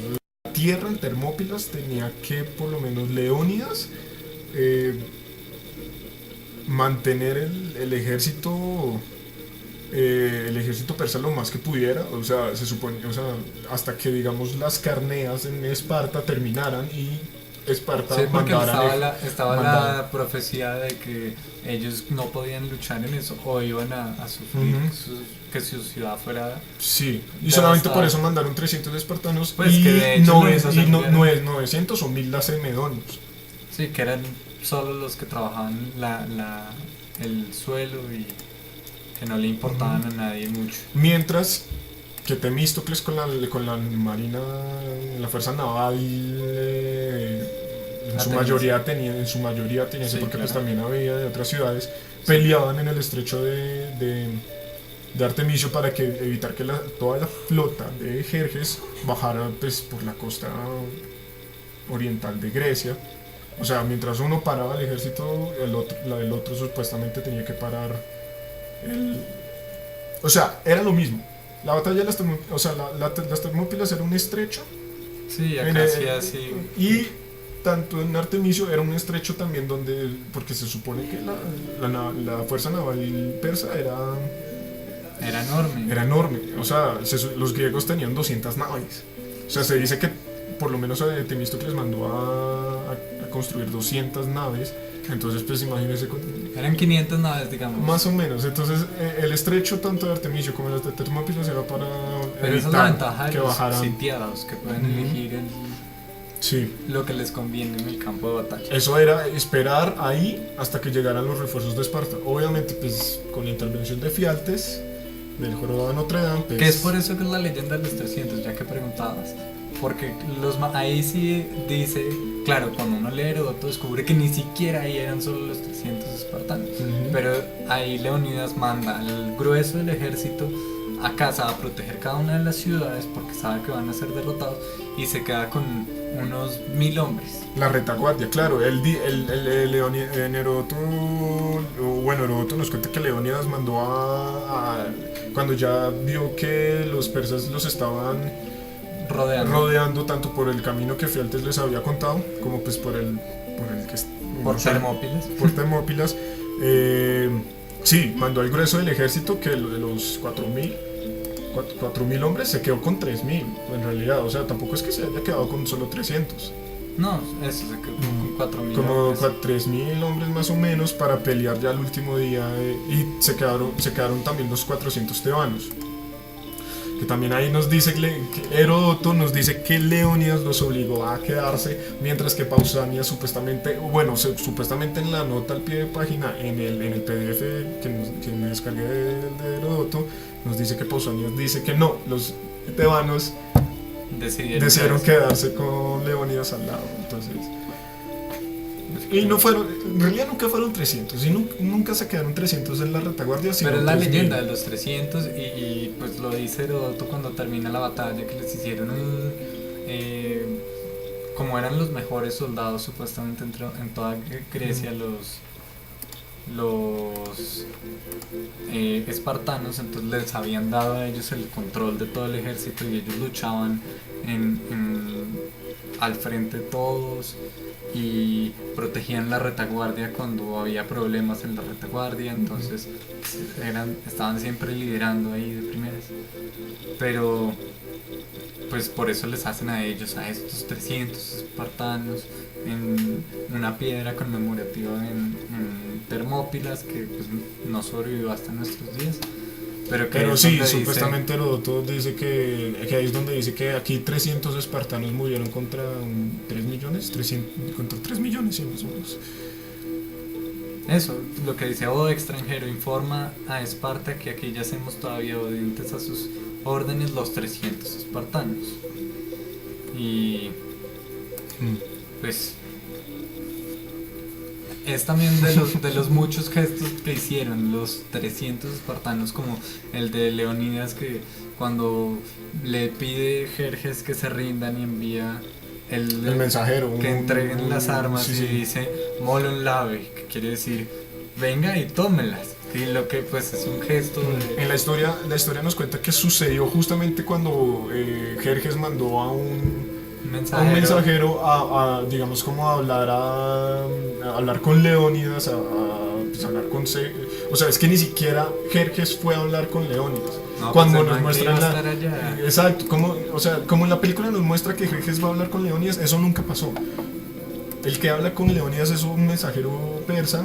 La tierra en Termópilas tenía que por lo menos Leónidas eh, mantener el ejército persa lo más que pudiera, o sea, se supone, o sea, hasta que digamos las Carneas en Esparta terminaran y Esparta Sí, porque mandara estaba mandara. la profecía de que ellos no podían luchar en eso o iban a sufrir Ujú. que su ciudad fuera Sí, y devastada. solamente por eso mandaron 300 espartanos Pues y, que de hecho no no es, los y no, enviaron. 900 o 1000 lacedemonios. Sí, que eran solo los que trabajaban el suelo y que no le importaban a nadie mucho. Mientras que Temístocles con la marina, la fuerza naval, en su mayoría tenía, Sí, porque pues claro. también había de otras ciudades, peleaban en el estrecho de Artemisio para que evitar que toda la flota de Jerjes bajara pues por la costa oriental de Grecia. O sea, mientras uno paraba el ejército, el otro supuestamente tenía que parar el... O sea, era lo mismo. La batalla de o sea, las Termópilas era un estrecho Sí, en acá sí así y tanto en Artemisio era un estrecho también donde, porque se supone que la fuerza naval persa era enorme. era enorme. O sea, los griegos tenían 200 naves. O sea, se dice que por lo menos Temístocles mandó a construir 200 naves. Entonces, pues imagínense, Eran 500 naves, digamos. más o menos. Entonces, el estrecho tanto de Artemisio como las de Termópilas era para Pero esa es la evitar ventaja de que los bajaran. sitiados, que pueden Ujú. elegir Sí. lo que les conviene en el campo de batalla. Eso era esperar ahí hasta que llegaran los refuerzos de Esparta. Obviamente, pues con la intervención de Fialtes, del jorobado de Notre Dame, pues, Que es por eso que es la leyenda de los 300, ya que preguntabas. Porque ahí sí dice, claro, cuando uno lee Heródoto descubre que ni siquiera ahí eran solo los 300 espartanos. Ujú. Pero ahí Leonidas manda al grueso del ejército a casa a proteger cada una de las ciudades porque sabe que van a ser derrotados y se queda con unos 1000 hombres. La retaguardia, claro. Heródoto, bueno, Heródoto nos cuenta que Leónidas mandó cuando ya vio que los persas los estaban rodeando tanto por el camino que Fialtes les había contado, como pues Por Termópilas. por Termópilas. Sí, mandó al grueso del ejército que de los 4.000 hombres se quedó con 3.000 en realidad, o sea, tampoco es que se haya quedado con solo 300. No, eso se quedó con 4000 Como hombres. 3.000 hombres más o menos para pelear ya el último día y se quedaron también los 400 tebanos. Que también ahí nos dice que Heródoto nos dice que Leónidas los obligó a quedarse, mientras que Pausanias supuestamente, bueno, supuestamente en la nota al pie de página, en el PDF que me descargué de Heródoto, nos dice que Pausanias dice que no, los tebanos decidieron quedarse con Leónidas al lado. Entonces, y no fueron, en realidad nunca fueron 300, y nunca se quedaron 300 en la retaguardia, sino Pero es la 3.000. leyenda de los 300 y pues lo dice Heródoto cuando termina la batalla que les hicieron como eran los mejores soldados supuestamente en toda Grecia los espartanos, entonces les habían dado a ellos el control de todo el ejército y ellos luchaban al frente de todos y protegían la retaguardia cuando había problemas en la retaguardia, entonces estaban siempre liderando ahí de primeras. Pero pues por eso les hacen a ellos, a estos 300 espartanos, en una piedra conmemorativa en Termópilas que pues, no sobrevivió hasta nuestros días. Pero es sí, donde supuestamente Heródoto dice que ahí es donde dice que aquí 300 espartanos murieron contra 3 millones, 300, contra 3 millones, sí, más o menos. eso, lo que dice Odo extranjero informa a Esparta que aquí yacemos todavía obedientes a sus órdenes los 300 espartanos. Y pues es también de los muchos gestos que hicieron los 300 espartanos, como el de Leonidas, que cuando le pide Jerjes que se rindan y envía el mensajero que entreguen las armas, sí, y sí. dice molon lave, que quiere decir venga y tómenlas, y lo que pues es un gesto de... En la historia nos cuenta que sucedió justamente cuando Jerjes mandó a un mensajero digamos como a hablar con Leónidas, pues, hablar con o sea, es que ni siquiera Jerjes fue a hablar con Leónidas. No, Cuando pues, nos no muestran iba a estar allá. exacto, o sea, como en la película nos muestra que Jerjes va a hablar con Leónidas, eso nunca pasó. El que habla con Leónidas es un mensajero persa.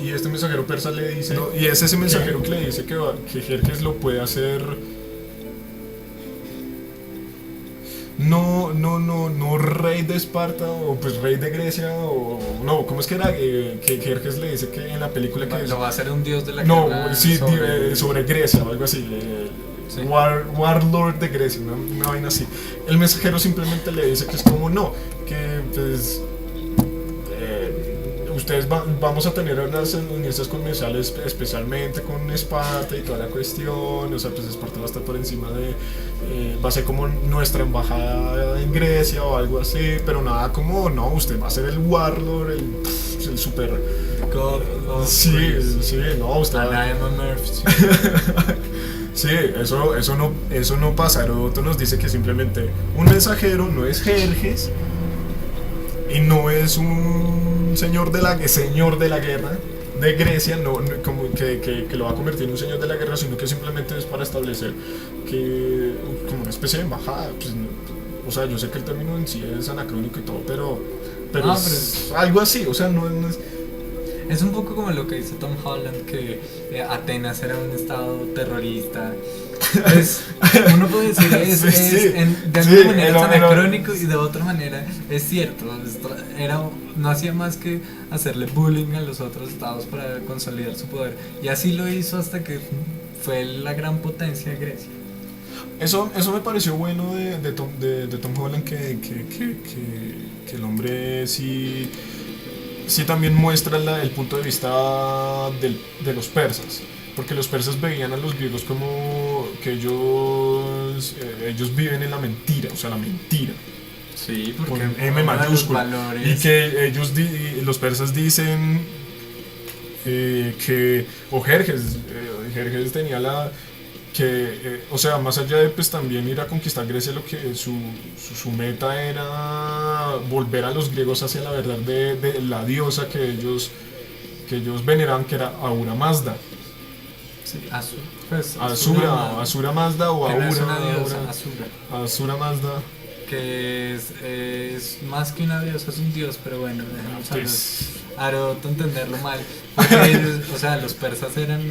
Y este mensajero persa le dice, y es ese mensajero que le dice que Jerjes lo puede hacer. No rey de Esparta o pues rey de Grecia o no, ¿cómo es que era? Que Jerjes le dice que en la película que lo va a hacer un dios de la no, guerra sí, sobre... sobre Grecia o algo así, Sí. Warlord de Grecia, una vaina así. El mensajero simplemente le dice que es como no, que pues ustedes vamos a tener alianzas comerciales especialmente con Esparta y toda la cuestión, o sea, pues Esparta va a estar por encima de, va a ser como nuestra en Grecia o algo así, pero nada como, no, usted va a ser el Warlord, el super... God of Sí, Greece. sí, no, usted... And I am a mercy. Sí, eso no pasa. Heródoto nos dice que simplemente un mensajero no es Jerjes y no es un señor de la guerra de Grecia, como que lo va a convertir en un señor de la guerra, sino que simplemente es para establecer que como una especie de embajada. Pues, o sea, yo sé que el término en sí es anacrónico y todo, pero es algo así, o sea, no es... Es un poco como lo que dice Tom Holland, que Atenas era un estado terrorista. Uno puede decir de alguna manera es anacrónico y de otra manera es cierto. No hacía más que hacerle bullying a los otros estados para consolidar su poder. Y así lo hizo hasta que fue la gran potencia de Grecia. Eso me pareció bueno de Tom Holland, que el hombre sí también muestra el punto de vista de los persas, porque los persas veían a los griegos como que ellos viven en la mentira, o sea, la mentira. Sí, porque con M mayúscula. Y que los persas dicen que, o Jerjes tenía o sea, más allá de pues también ir a conquistar Grecia, lo que su meta era volver a los griegos hacia la verdad de la diosa que ellos veneraban, que era Ahura Mazda. Sí, Asura Mazda o Ahura. No es una diosa, Asura Mazda. Que es más que una diosa, es un dios, pero bueno, dejemos a Heródoto entenderlo mal, porque ellos, o sea, los persas tenían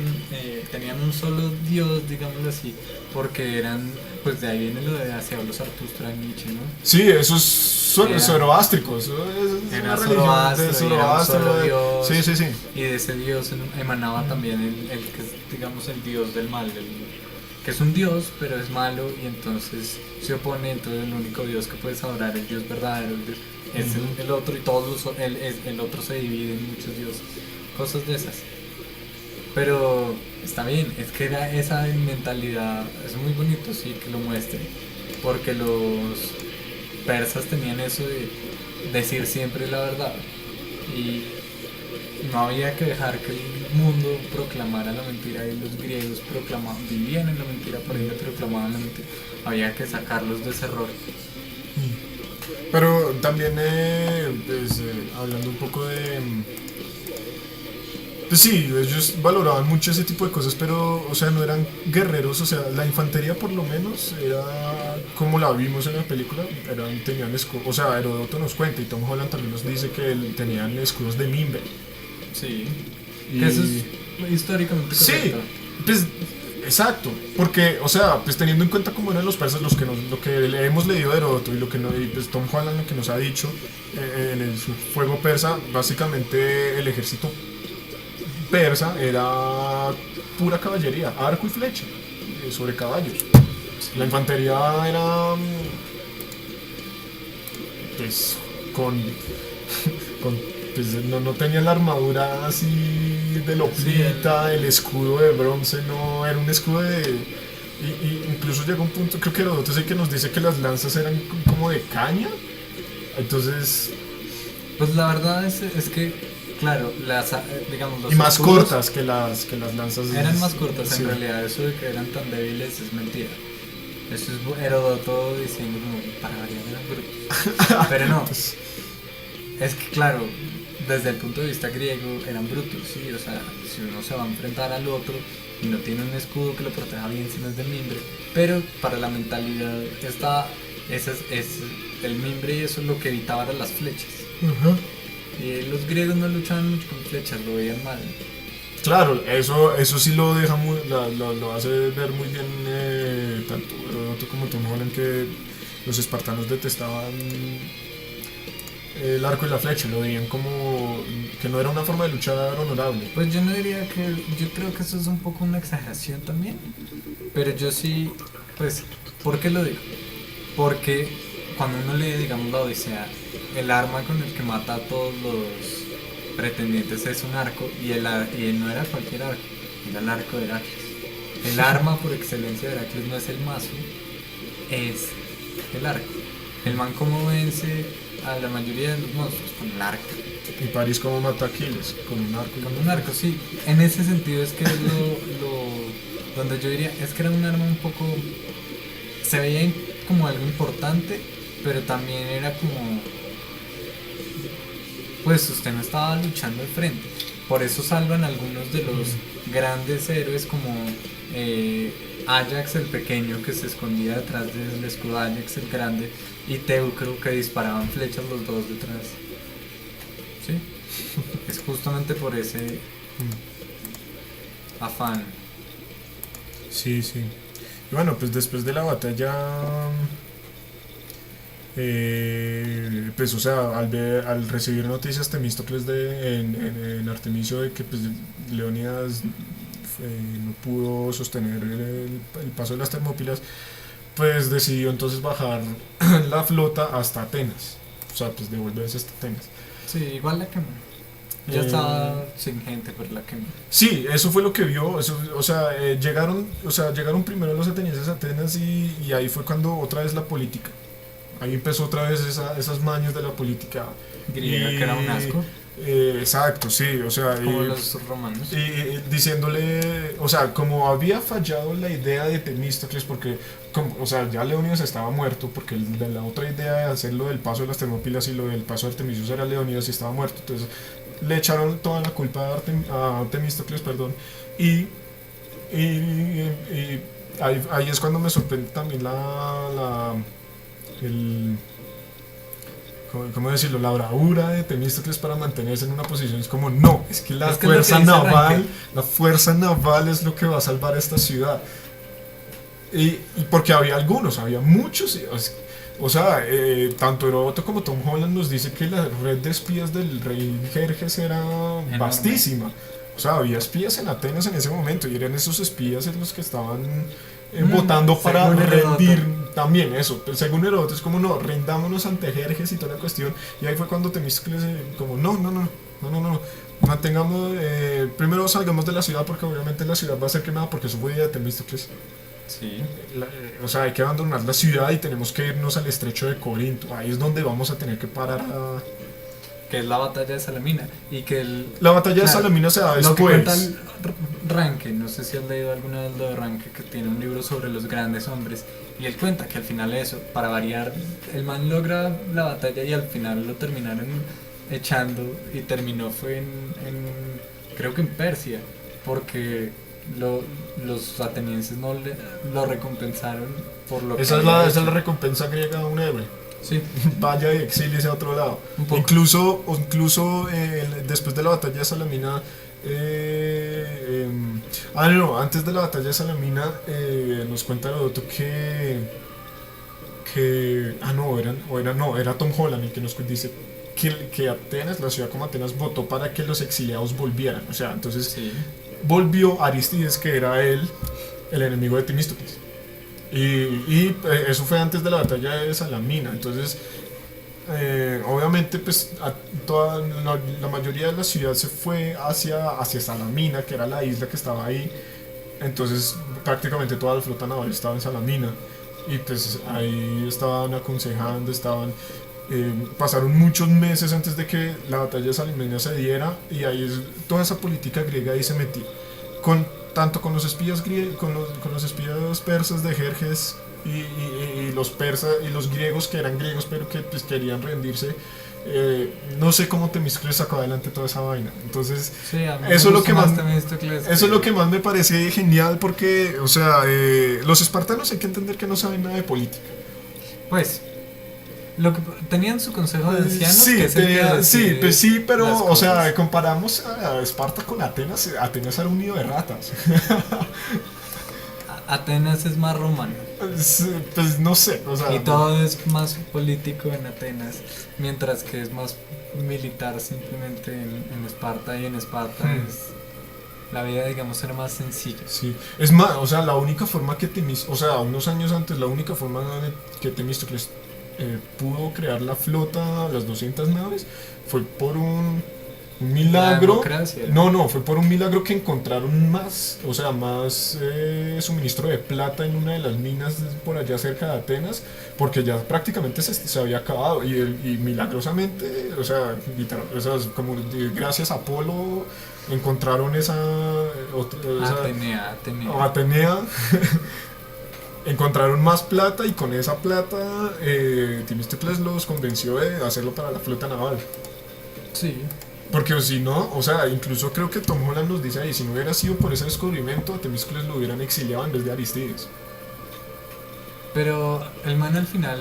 un solo dios, digámoslo así, porque eran, pues de ahí viene lo de Asia o los Zaratustra de Nietzsche, ¿no? Sí, eso es zoroástrico, eso es una religión de Zoroastro. Sí. Y de ese dios emanaba también el que es, digamos, el dios del mal, que es un dios, pero es malo y entonces se opone. Entonces el único dios que puedes adorar, el dios verdadero, es el otro, y el otro se divide en muchos dioses, cosas de esas. Pero está bien, es que era esa mentalidad, es muy bonito, sí, que lo muestre, porque los persas tenían eso de decir siempre la verdad y no había que dejar que el mundo proclamara la mentira, y los griegos vivían en la mentira, por ende proclamaban la mentira. Había que sacarlos de ese error. Pero también, hablando un poco de... Pues sí, ellos valoraban mucho ese tipo de cosas, pero, o sea, no eran guerreros, o sea, la infantería por lo menos era como la vimos en la película, tenían escudos, o sea, Heródoto nos cuenta, y Tom Holland también nos dice que tenían escudos de mimbre. Sí, que eso es históricamente correcto. Sí, pues Exacto, porque, o sea, pues teniendo en cuenta cómo eran los persas, lo que le hemos leído de Heródoto y lo que y pues Tom Holland lo que nos ha dicho en su fuego persa, básicamente el ejército persa era pura caballería, arco y flecha, sobre caballos. La infantería era, pues, con pues no tenía la armadura así de lopita, el escudo de bronce no era un escudo de... Y incluso llegó un punto, creo que Heródoto es el que nos dice que las lanzas eran como de caña. Entonces... Pues la verdad es que, claro, digamos, los y más escudos cortas que las lanzas. eran más cortas, sí. en realidad eso de que eran tan débiles es mentira. Eso es Heródoto diciendo como para variar eran brutos. Pero no, Pues, es que claro, desde el punto de vista griego eran brutos, sí, o sea, si uno se va a enfrentar al otro y no tiene un escudo que lo proteja bien si no es de mimbre, pero para la mentalidad ese es el mimbre y eso es lo que evitaba eran las flechas. Y los griegos no luchaban mucho con flechas, lo veían mal. claro, eso sí lo deja lo hace ver muy bien tanto Heródoto como Tom Holland, que los espartanos detestaban el arco y la flecha, lo veían como que no era una forma de luchar honorable. Pues yo no diría que, yo creo que eso es un poco una exageración también, pero yo sí, pues, ¿por qué lo digo? Porque cuando uno lee, digamos, la Odisea, el arma con el que mata a todos los pretendientes es un arco, y no era cualquier arco, era el arco de Heracles. El arma por excelencia de Heracles no es el mazo, es el arco. El man como vence a la mayoría de los monstruos con el arco. Y París como mata a Aquiles, con un arco. Con un arco, sí. En ese sentido es que es donde yo diría, es que era un arma un poco, se veía como algo importante, pero también era como, pues usted no estaba luchando de frente. Por eso salvan algunos de los grandes héroes como Ajax el pequeño, que se escondía detrás del escudo de Ajax el grande, y Teucro, que disparaban flechas los dos detrás. ¿Sí? Es justamente por ese afán. Sí, sí. Y bueno, pues después de la batalla, pues o sea, al recibir noticias Temístocles en Artemisio de que pues Leónidas no pudo sostener el paso de las Termópilas, pues decidió entonces bajar la flota hasta Atenas, o sea, pues devolverse hasta Atenas. Sí, igual la quemó. Ya estaba sin gente, pero la quemó. Sí, eso fue lo que vio, eso, o sea, llegaron primero los atenienses a Atenas y ahí fue cuando otra vez la política, ahí empezó otra vez esas mañas de la política Griega, que era un asco. Exacto, sí, o sea, Como los romanos. y diciéndole, o sea, como había fallado la idea de Temístocles, porque, o sea, ya Leónidas estaba muerto, porque la otra idea de hacer lo del paso de las Termópilas y lo del paso de Artemisios era Leónidas y estaba muerto, entonces le echaron toda la culpa a Temístocles, perdón, y ahí es cuando me sorprende también ¿cómo decirlo? La bravura de Temístocles para mantenerse en una posición. Es como, no, es que la fuerza naval es lo que va a salvar a esta ciudad. Y porque había muchos, o sea, tanto Heródoto como Tom Holland nos dice que la red de espías del rey Jerjes era vastísima. O sea, había espías en Atenas en ese momento y eran esos espías en los que estaban votando para rendir también eso. Según Heródoto es como, no, rindámonos ante Jerjes y toda la cuestión. Y ahí fue cuando Temístocles como, no, mantengamos, primero salgamos de la ciudad porque obviamente la ciudad va a ser quemada porque eso fue idea de Temístocles. Sí. O sea, hay que abandonar la ciudad y tenemos que irnos al estrecho de Corinto. Ahí es donde vamos a tener que parar Que es la batalla de Salamina. Y que la batalla de Salamina se da lo que después. cuenta Ranke, no sé si has leído alguna vez lo de Ranke, que tiene un libro sobre los grandes hombres. Y él cuenta que al final eso, para variar, el man logra la batalla y al final lo terminaron echando y terminó fue creo que en Persia, porque los atenienses no lo recompensaron por lo esa que es la recompensa griega a un héroe. Sí. Vaya y exíliese a otro lado. Incluso después de la batalla de Salamina, No, antes de la batalla de Salamina nos cuenta Heródoto era Tom Holland el que nos dice que Atenas, la ciudad como Atenas, votó para que los exiliados volvieran. O sea, entonces Sí. volvió Aristides, que era él, el enemigo de Temístocles. Eso fue antes de la batalla de Salamina. Entonces, obviamente, pues la mayoría de la ciudad se fue hacia Salamina, que era la isla que estaba ahí. Entonces, prácticamente toda la flota naval estaba en Salamina. Y pues ahí estaban aconsejando, pasaron muchos meses antes de que la batalla de Salamina se diera, y ahí toda esa política griega ahí se metía. Tanto con los espías con los espías persas de Jerjes y los persas y los griegos que eran griegos pero que pues querían rendirse. No sé cómo Temístocles sacó adelante toda esa vaina. Entonces, Sí, a mí eso es me lo que gusta más Temístocles eso es lo que más me parece genial, porque, o sea, los espartanos hay que entender que no saben nada de política. Pues, lo que tenían su consejo de ancianos, Sí, que es el que decide pues sí, pero, las o sea, cosas. comparamos a Esparta con Atenas. Atenas era un nido de ratas. Atenas es más romano. Pues no sé, o sea, Y todo es más político en Atenas, mientras que es más militar simplemente en Esparta, y en Esparta la vida, digamos, era más sencilla. sí. Es más, o sea, la única forma que o sea, unos años antes, la única forma que Temístocles pudo crear la flota, las 200 naves, fue por un milagro. democracia. No, fue por un milagro que encontraron o sea, más suministro de plata en una de las minas por allá cerca de Atenas, porque ya prácticamente se había acabado, y milagrosamente, o sea, o sea, como gracias a Apolo encontraron Atenea. Encontraron más plata, y con esa plata Temístocles los convenció de hacerlo para la flota naval. Sí, Porque si no, o sea, incluso creo que Tom Holland nos dice ahí, si no hubiera sido por ese descubrimiento, a Temístocles lo hubieran exiliado en vez de Aristides. pero el man al final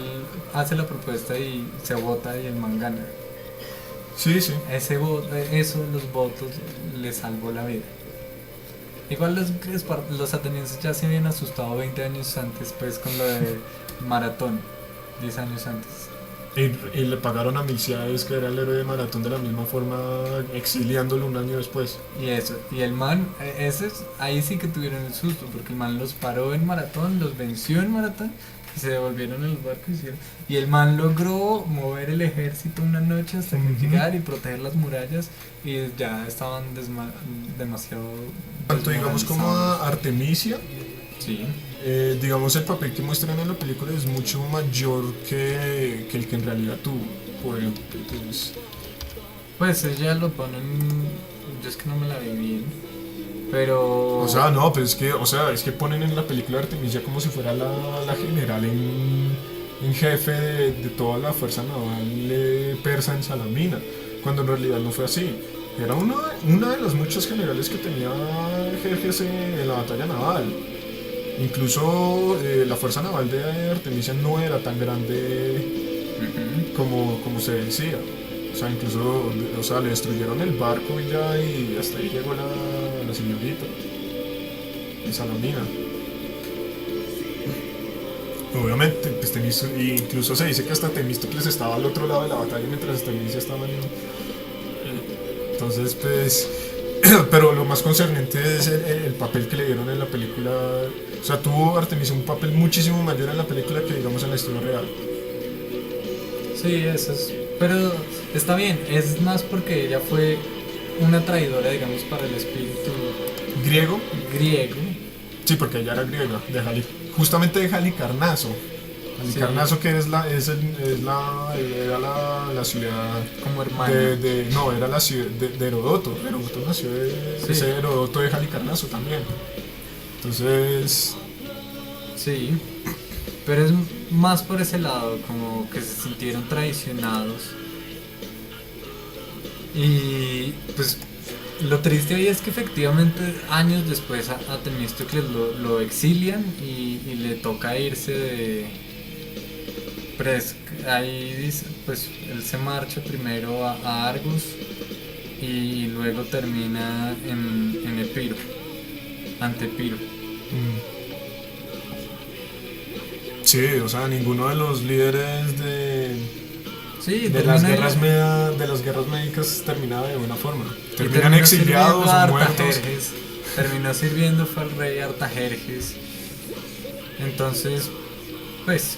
hace la propuesta y se vota y el man gana. Sí, sí. Los votos le salvó la vida. Igual los atenienses ya se habían asustado 20 años antes, pues, con lo de Maratón, 10 años antes. Y le pagaron a Milciades, que era el héroe de Maratón, de la misma forma, exiliándolo un año después. Y el man, ahí sí que tuvieron el susto, porque el man los paró en Maratón, los venció en Maratón, y se devolvieron en los barcos. Y el man logró mover el ejército una noche hasta llegar y proteger las murallas, y ya estaban demasiado Tanto digamos como a Artemisia, Sí. digamos el papel que muestran en la película es mucho mayor que el que en realidad tuvo. Por ejemplo, entonces, Pues ella lo ponen. Yo es que no me la vi bien. Pero. o sea, no, pero es que ponen en la película Artemisia como si fuera la general en jefe de toda la fuerza naval persa en Salamina, cuando en realidad no fue así. Era una de las muchas generales que tenía Jerjes en la batalla naval. Incluso la fuerza naval de Artemisia no era tan grande como se decía. O sea, incluso, o sea, le destruyeron el barco y hasta ahí llegó la señorita en Salamina. Obviamente, pues incluso se dice que hasta Temístocles estaba al otro lado de la batalla mientras Artemisia estaba entonces, pues, pero lo más concernente es el papel que le dieron en la película. O sea, tuvo Artemisia un papel muchísimo mayor en la película que, digamos, en la historia real. Sí, eso es. Pero está bien, es más porque ella fue una traidora, digamos, para el espíritu ¿Griego? griego. Sí, porque ella era griega, justamente de Halicarnaso. Halicarnaso, que era la ciudad Como hermana. no, era la ciudad de Heródoto. Heródoto nació Sí. ese Heródoto de Halicarnaso también. Entonces, Sí. Pero es más por ese lado, como que se sintieron traicionados. Y pues lo triste hoy es que efectivamente años después a Temístocles lo exilian y le toca irse ahí dice, pues él se marcha primero a Argos y luego termina en Epiro, ante Epiro. Sí, o sea, ninguno de los líderes Sí, de las guerras médicas terminaba de buena forma. y Terminan terminó exiliados sirviendo a o muertos. Artajerjes, terminó sirviendo fue al rey Artajerjes. Entonces, pues,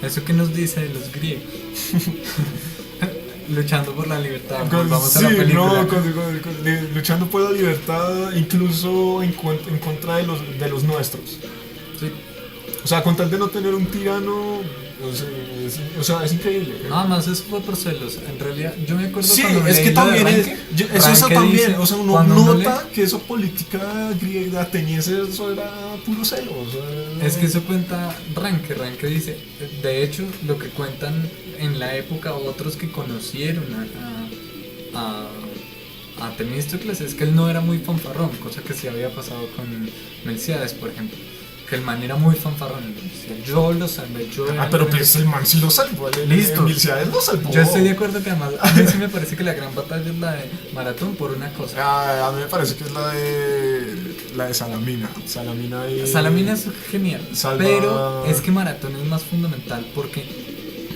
¿eso qué nos dice de los griegos? Luchando por la libertad. Vamos a la película. Luchando por la libertad, incluso en contra de los nuestros. Sí. O sea, con tal de no tener un tirano, o sea, es increíble. Nada más eso fue por celos. En realidad, yo me acuerdo Sí, cuando es leí que lo de también Ranke, eso Ranke también, dice, o sea, uno cuando uno nota que esa política griega ateniense, eso era puro celo. O sea, es que eso cuenta Ranke dice, de hecho, lo que cuentan en la época otros que conocieron a Temístocles es que él no era muy fanfarrón, cosa que sí había pasado con Melciades, por ejemplo. Que el man era muy fanfarrón. Decía, yo lo salvé, yo era pero pues el man sí lo salvó. Listo. Milciades lo salvó. Yo estoy de acuerdo que además a mí sí me parece que la gran batalla es la de Maratón por una cosa. A mí me parece que es la de Salamina. Salamina es genial, Salva- pero es que Maratón es más fundamental porque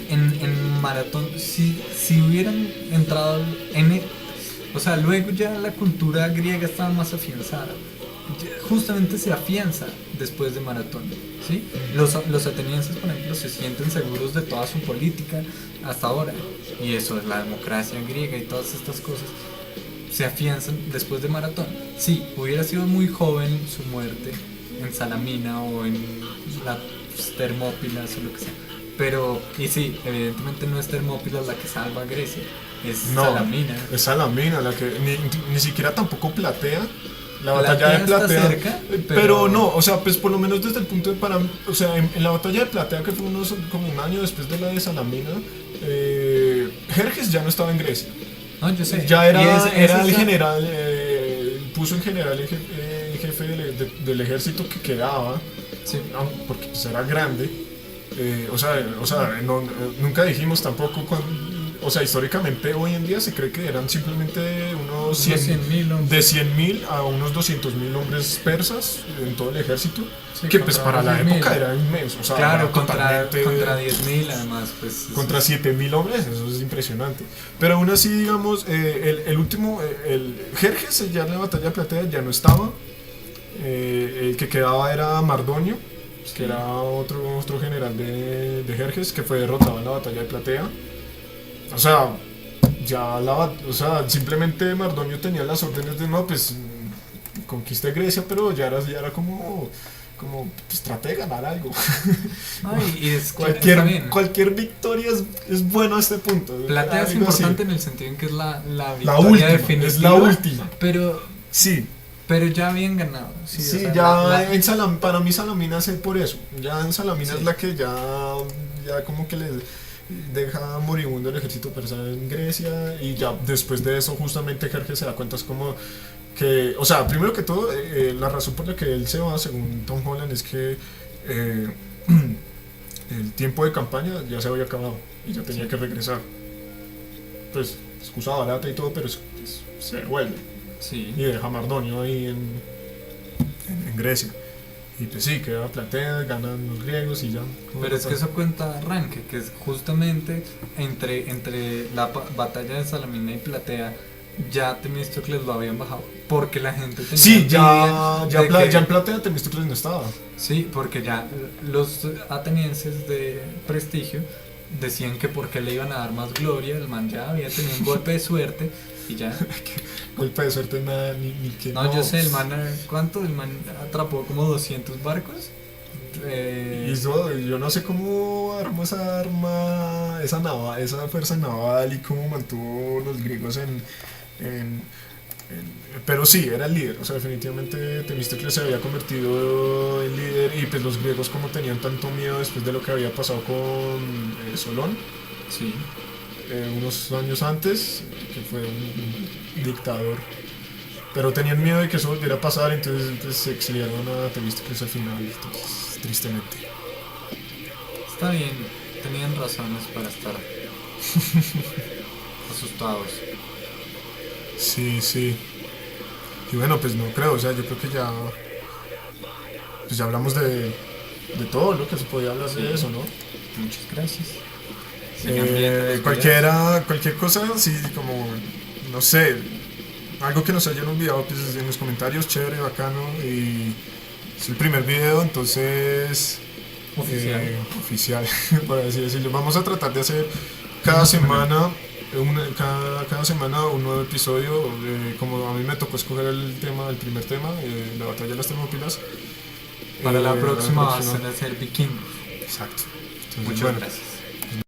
en Maratón si hubieran entrado o sea, luego ya la cultura griega estaba más afianzada. Justamente se afianza después de Maratón, ¿sí? Los atenienses, por ejemplo, se sienten seguros de toda su política hasta ahora, y eso es la democracia griega y todas estas cosas se afianzan después de Maratón. Sí, hubiera sido muy joven su muerte en Salamina o en las Termópilas o lo que sea, pero, y sí, evidentemente no es Termópilas la que salva a Grecia, es Salamina. Es Salamina, la que ni siquiera tampoco Platea. La Platea batalla de está Platea, cerca, pero no, o sea, pues por lo menos desde el punto de o sea, en la batalla de Platea, que fue como un año después de la de Salamina, Jerjes ya no estaba en Grecia. No, yo sé. Ya era era el general, puso en general el jefe del ejército que quedaba, Sí. porque pues era grande. O sea, nunca dijimos tampoco o sea, históricamente hoy en día se cree que eran simplemente unos 100.000 hombres. de 100.000 a unos 200.000 hombres persas en todo el ejército, Sí, que pues contra para la 10.000. época era inmenso. O sea, Claro, era contra totalmente- 10.000 además, pues. contra 7.000 hombres, eso es impresionante. Pero aún así, digamos, el último, el Jerjes, ya en la batalla de Platea ya no estaba. El que quedaba era Mardonio, que era otro general de Jerjes, que fue derrotado en la batalla de Platea. O sea, simplemente Mardonio tenía las órdenes de no, pues conquiste Grecia, pero ya era como pues trate de ganar algo. No, y es que está bien. Cualquier victoria es bueno a este punto. Platea es Algo así. importante en el sentido en que es la La victoria última, definitiva. es la última. Pero Sí, ya habían ganado. Sí, sí, o sea, ya en para mí Salamina es por eso. Ya en Salamina Sí. es la que ya como que le deja moribundo el ejército persa en Grecia, y ya después de eso justamente Jerjes se da cuenta, es como que, o sea, primero que todo, la razón por la que él se va, según Tom Holland, es que el tiempo de campaña ya se había acabado y ya tenía que regresar. Pues, excusa barata y todo, pero se devuelve Sí. y deja a Mardonio ahí en Grecia. Y pues sí, queda Platea, ganan los griegos y ya. Pero es que eso cuenta Ranke, que es justamente entre la batalla de Salamina y Platea, ya Temístocles lo habían bajado. Porque la gente tenía Sí, envidia de que- ya en Platea Temístocles no estaba. Sí, porque ya los atenienses de prestigio decían que porque le iban a dar más gloria, el man ya había tenido un golpe de suerte y ya. Golpe de suerte nada, ni que No, yo sé, el man, ¿cuánto? El man atrapó como 200 barcos. Y yo no sé cómo armó esa fuerza naval y cómo mantuvo los griegos pero sí, era el líder, o sea, definitivamente Temístocles se había convertido en líder, y pues los griegos, como tenían tanto miedo después de lo que había pasado con Solón, Sí. unos años antes, que fue un dictador, pero tenían miedo de que eso volviera a pasar, entonces pues, se exiliaron a Temístocles al final, entonces, tristemente. Está bien, tenían razones para estar asustados. Sí, sí. Y bueno, pues no creo, o sea, yo creo que ya, pues ya hablamos de todo lo que se podía hablar de eso, ¿no? Muchas gracias. Sigan viendo los Cualquier cosa, sí, como, no sé, algo que nos hayan olvidado, pues en los comentarios, chévere, bacano, y es el primer video, entonces, oficial, por así decirlo. Vamos a tratar de hacer cada semana, cada semana un nuevo episodio, como a mí me tocó escoger el primer tema, la batalla de las Termópilas. Para la próxima va a ser vikingos. Exacto. Entonces, Muchas bueno, gracias.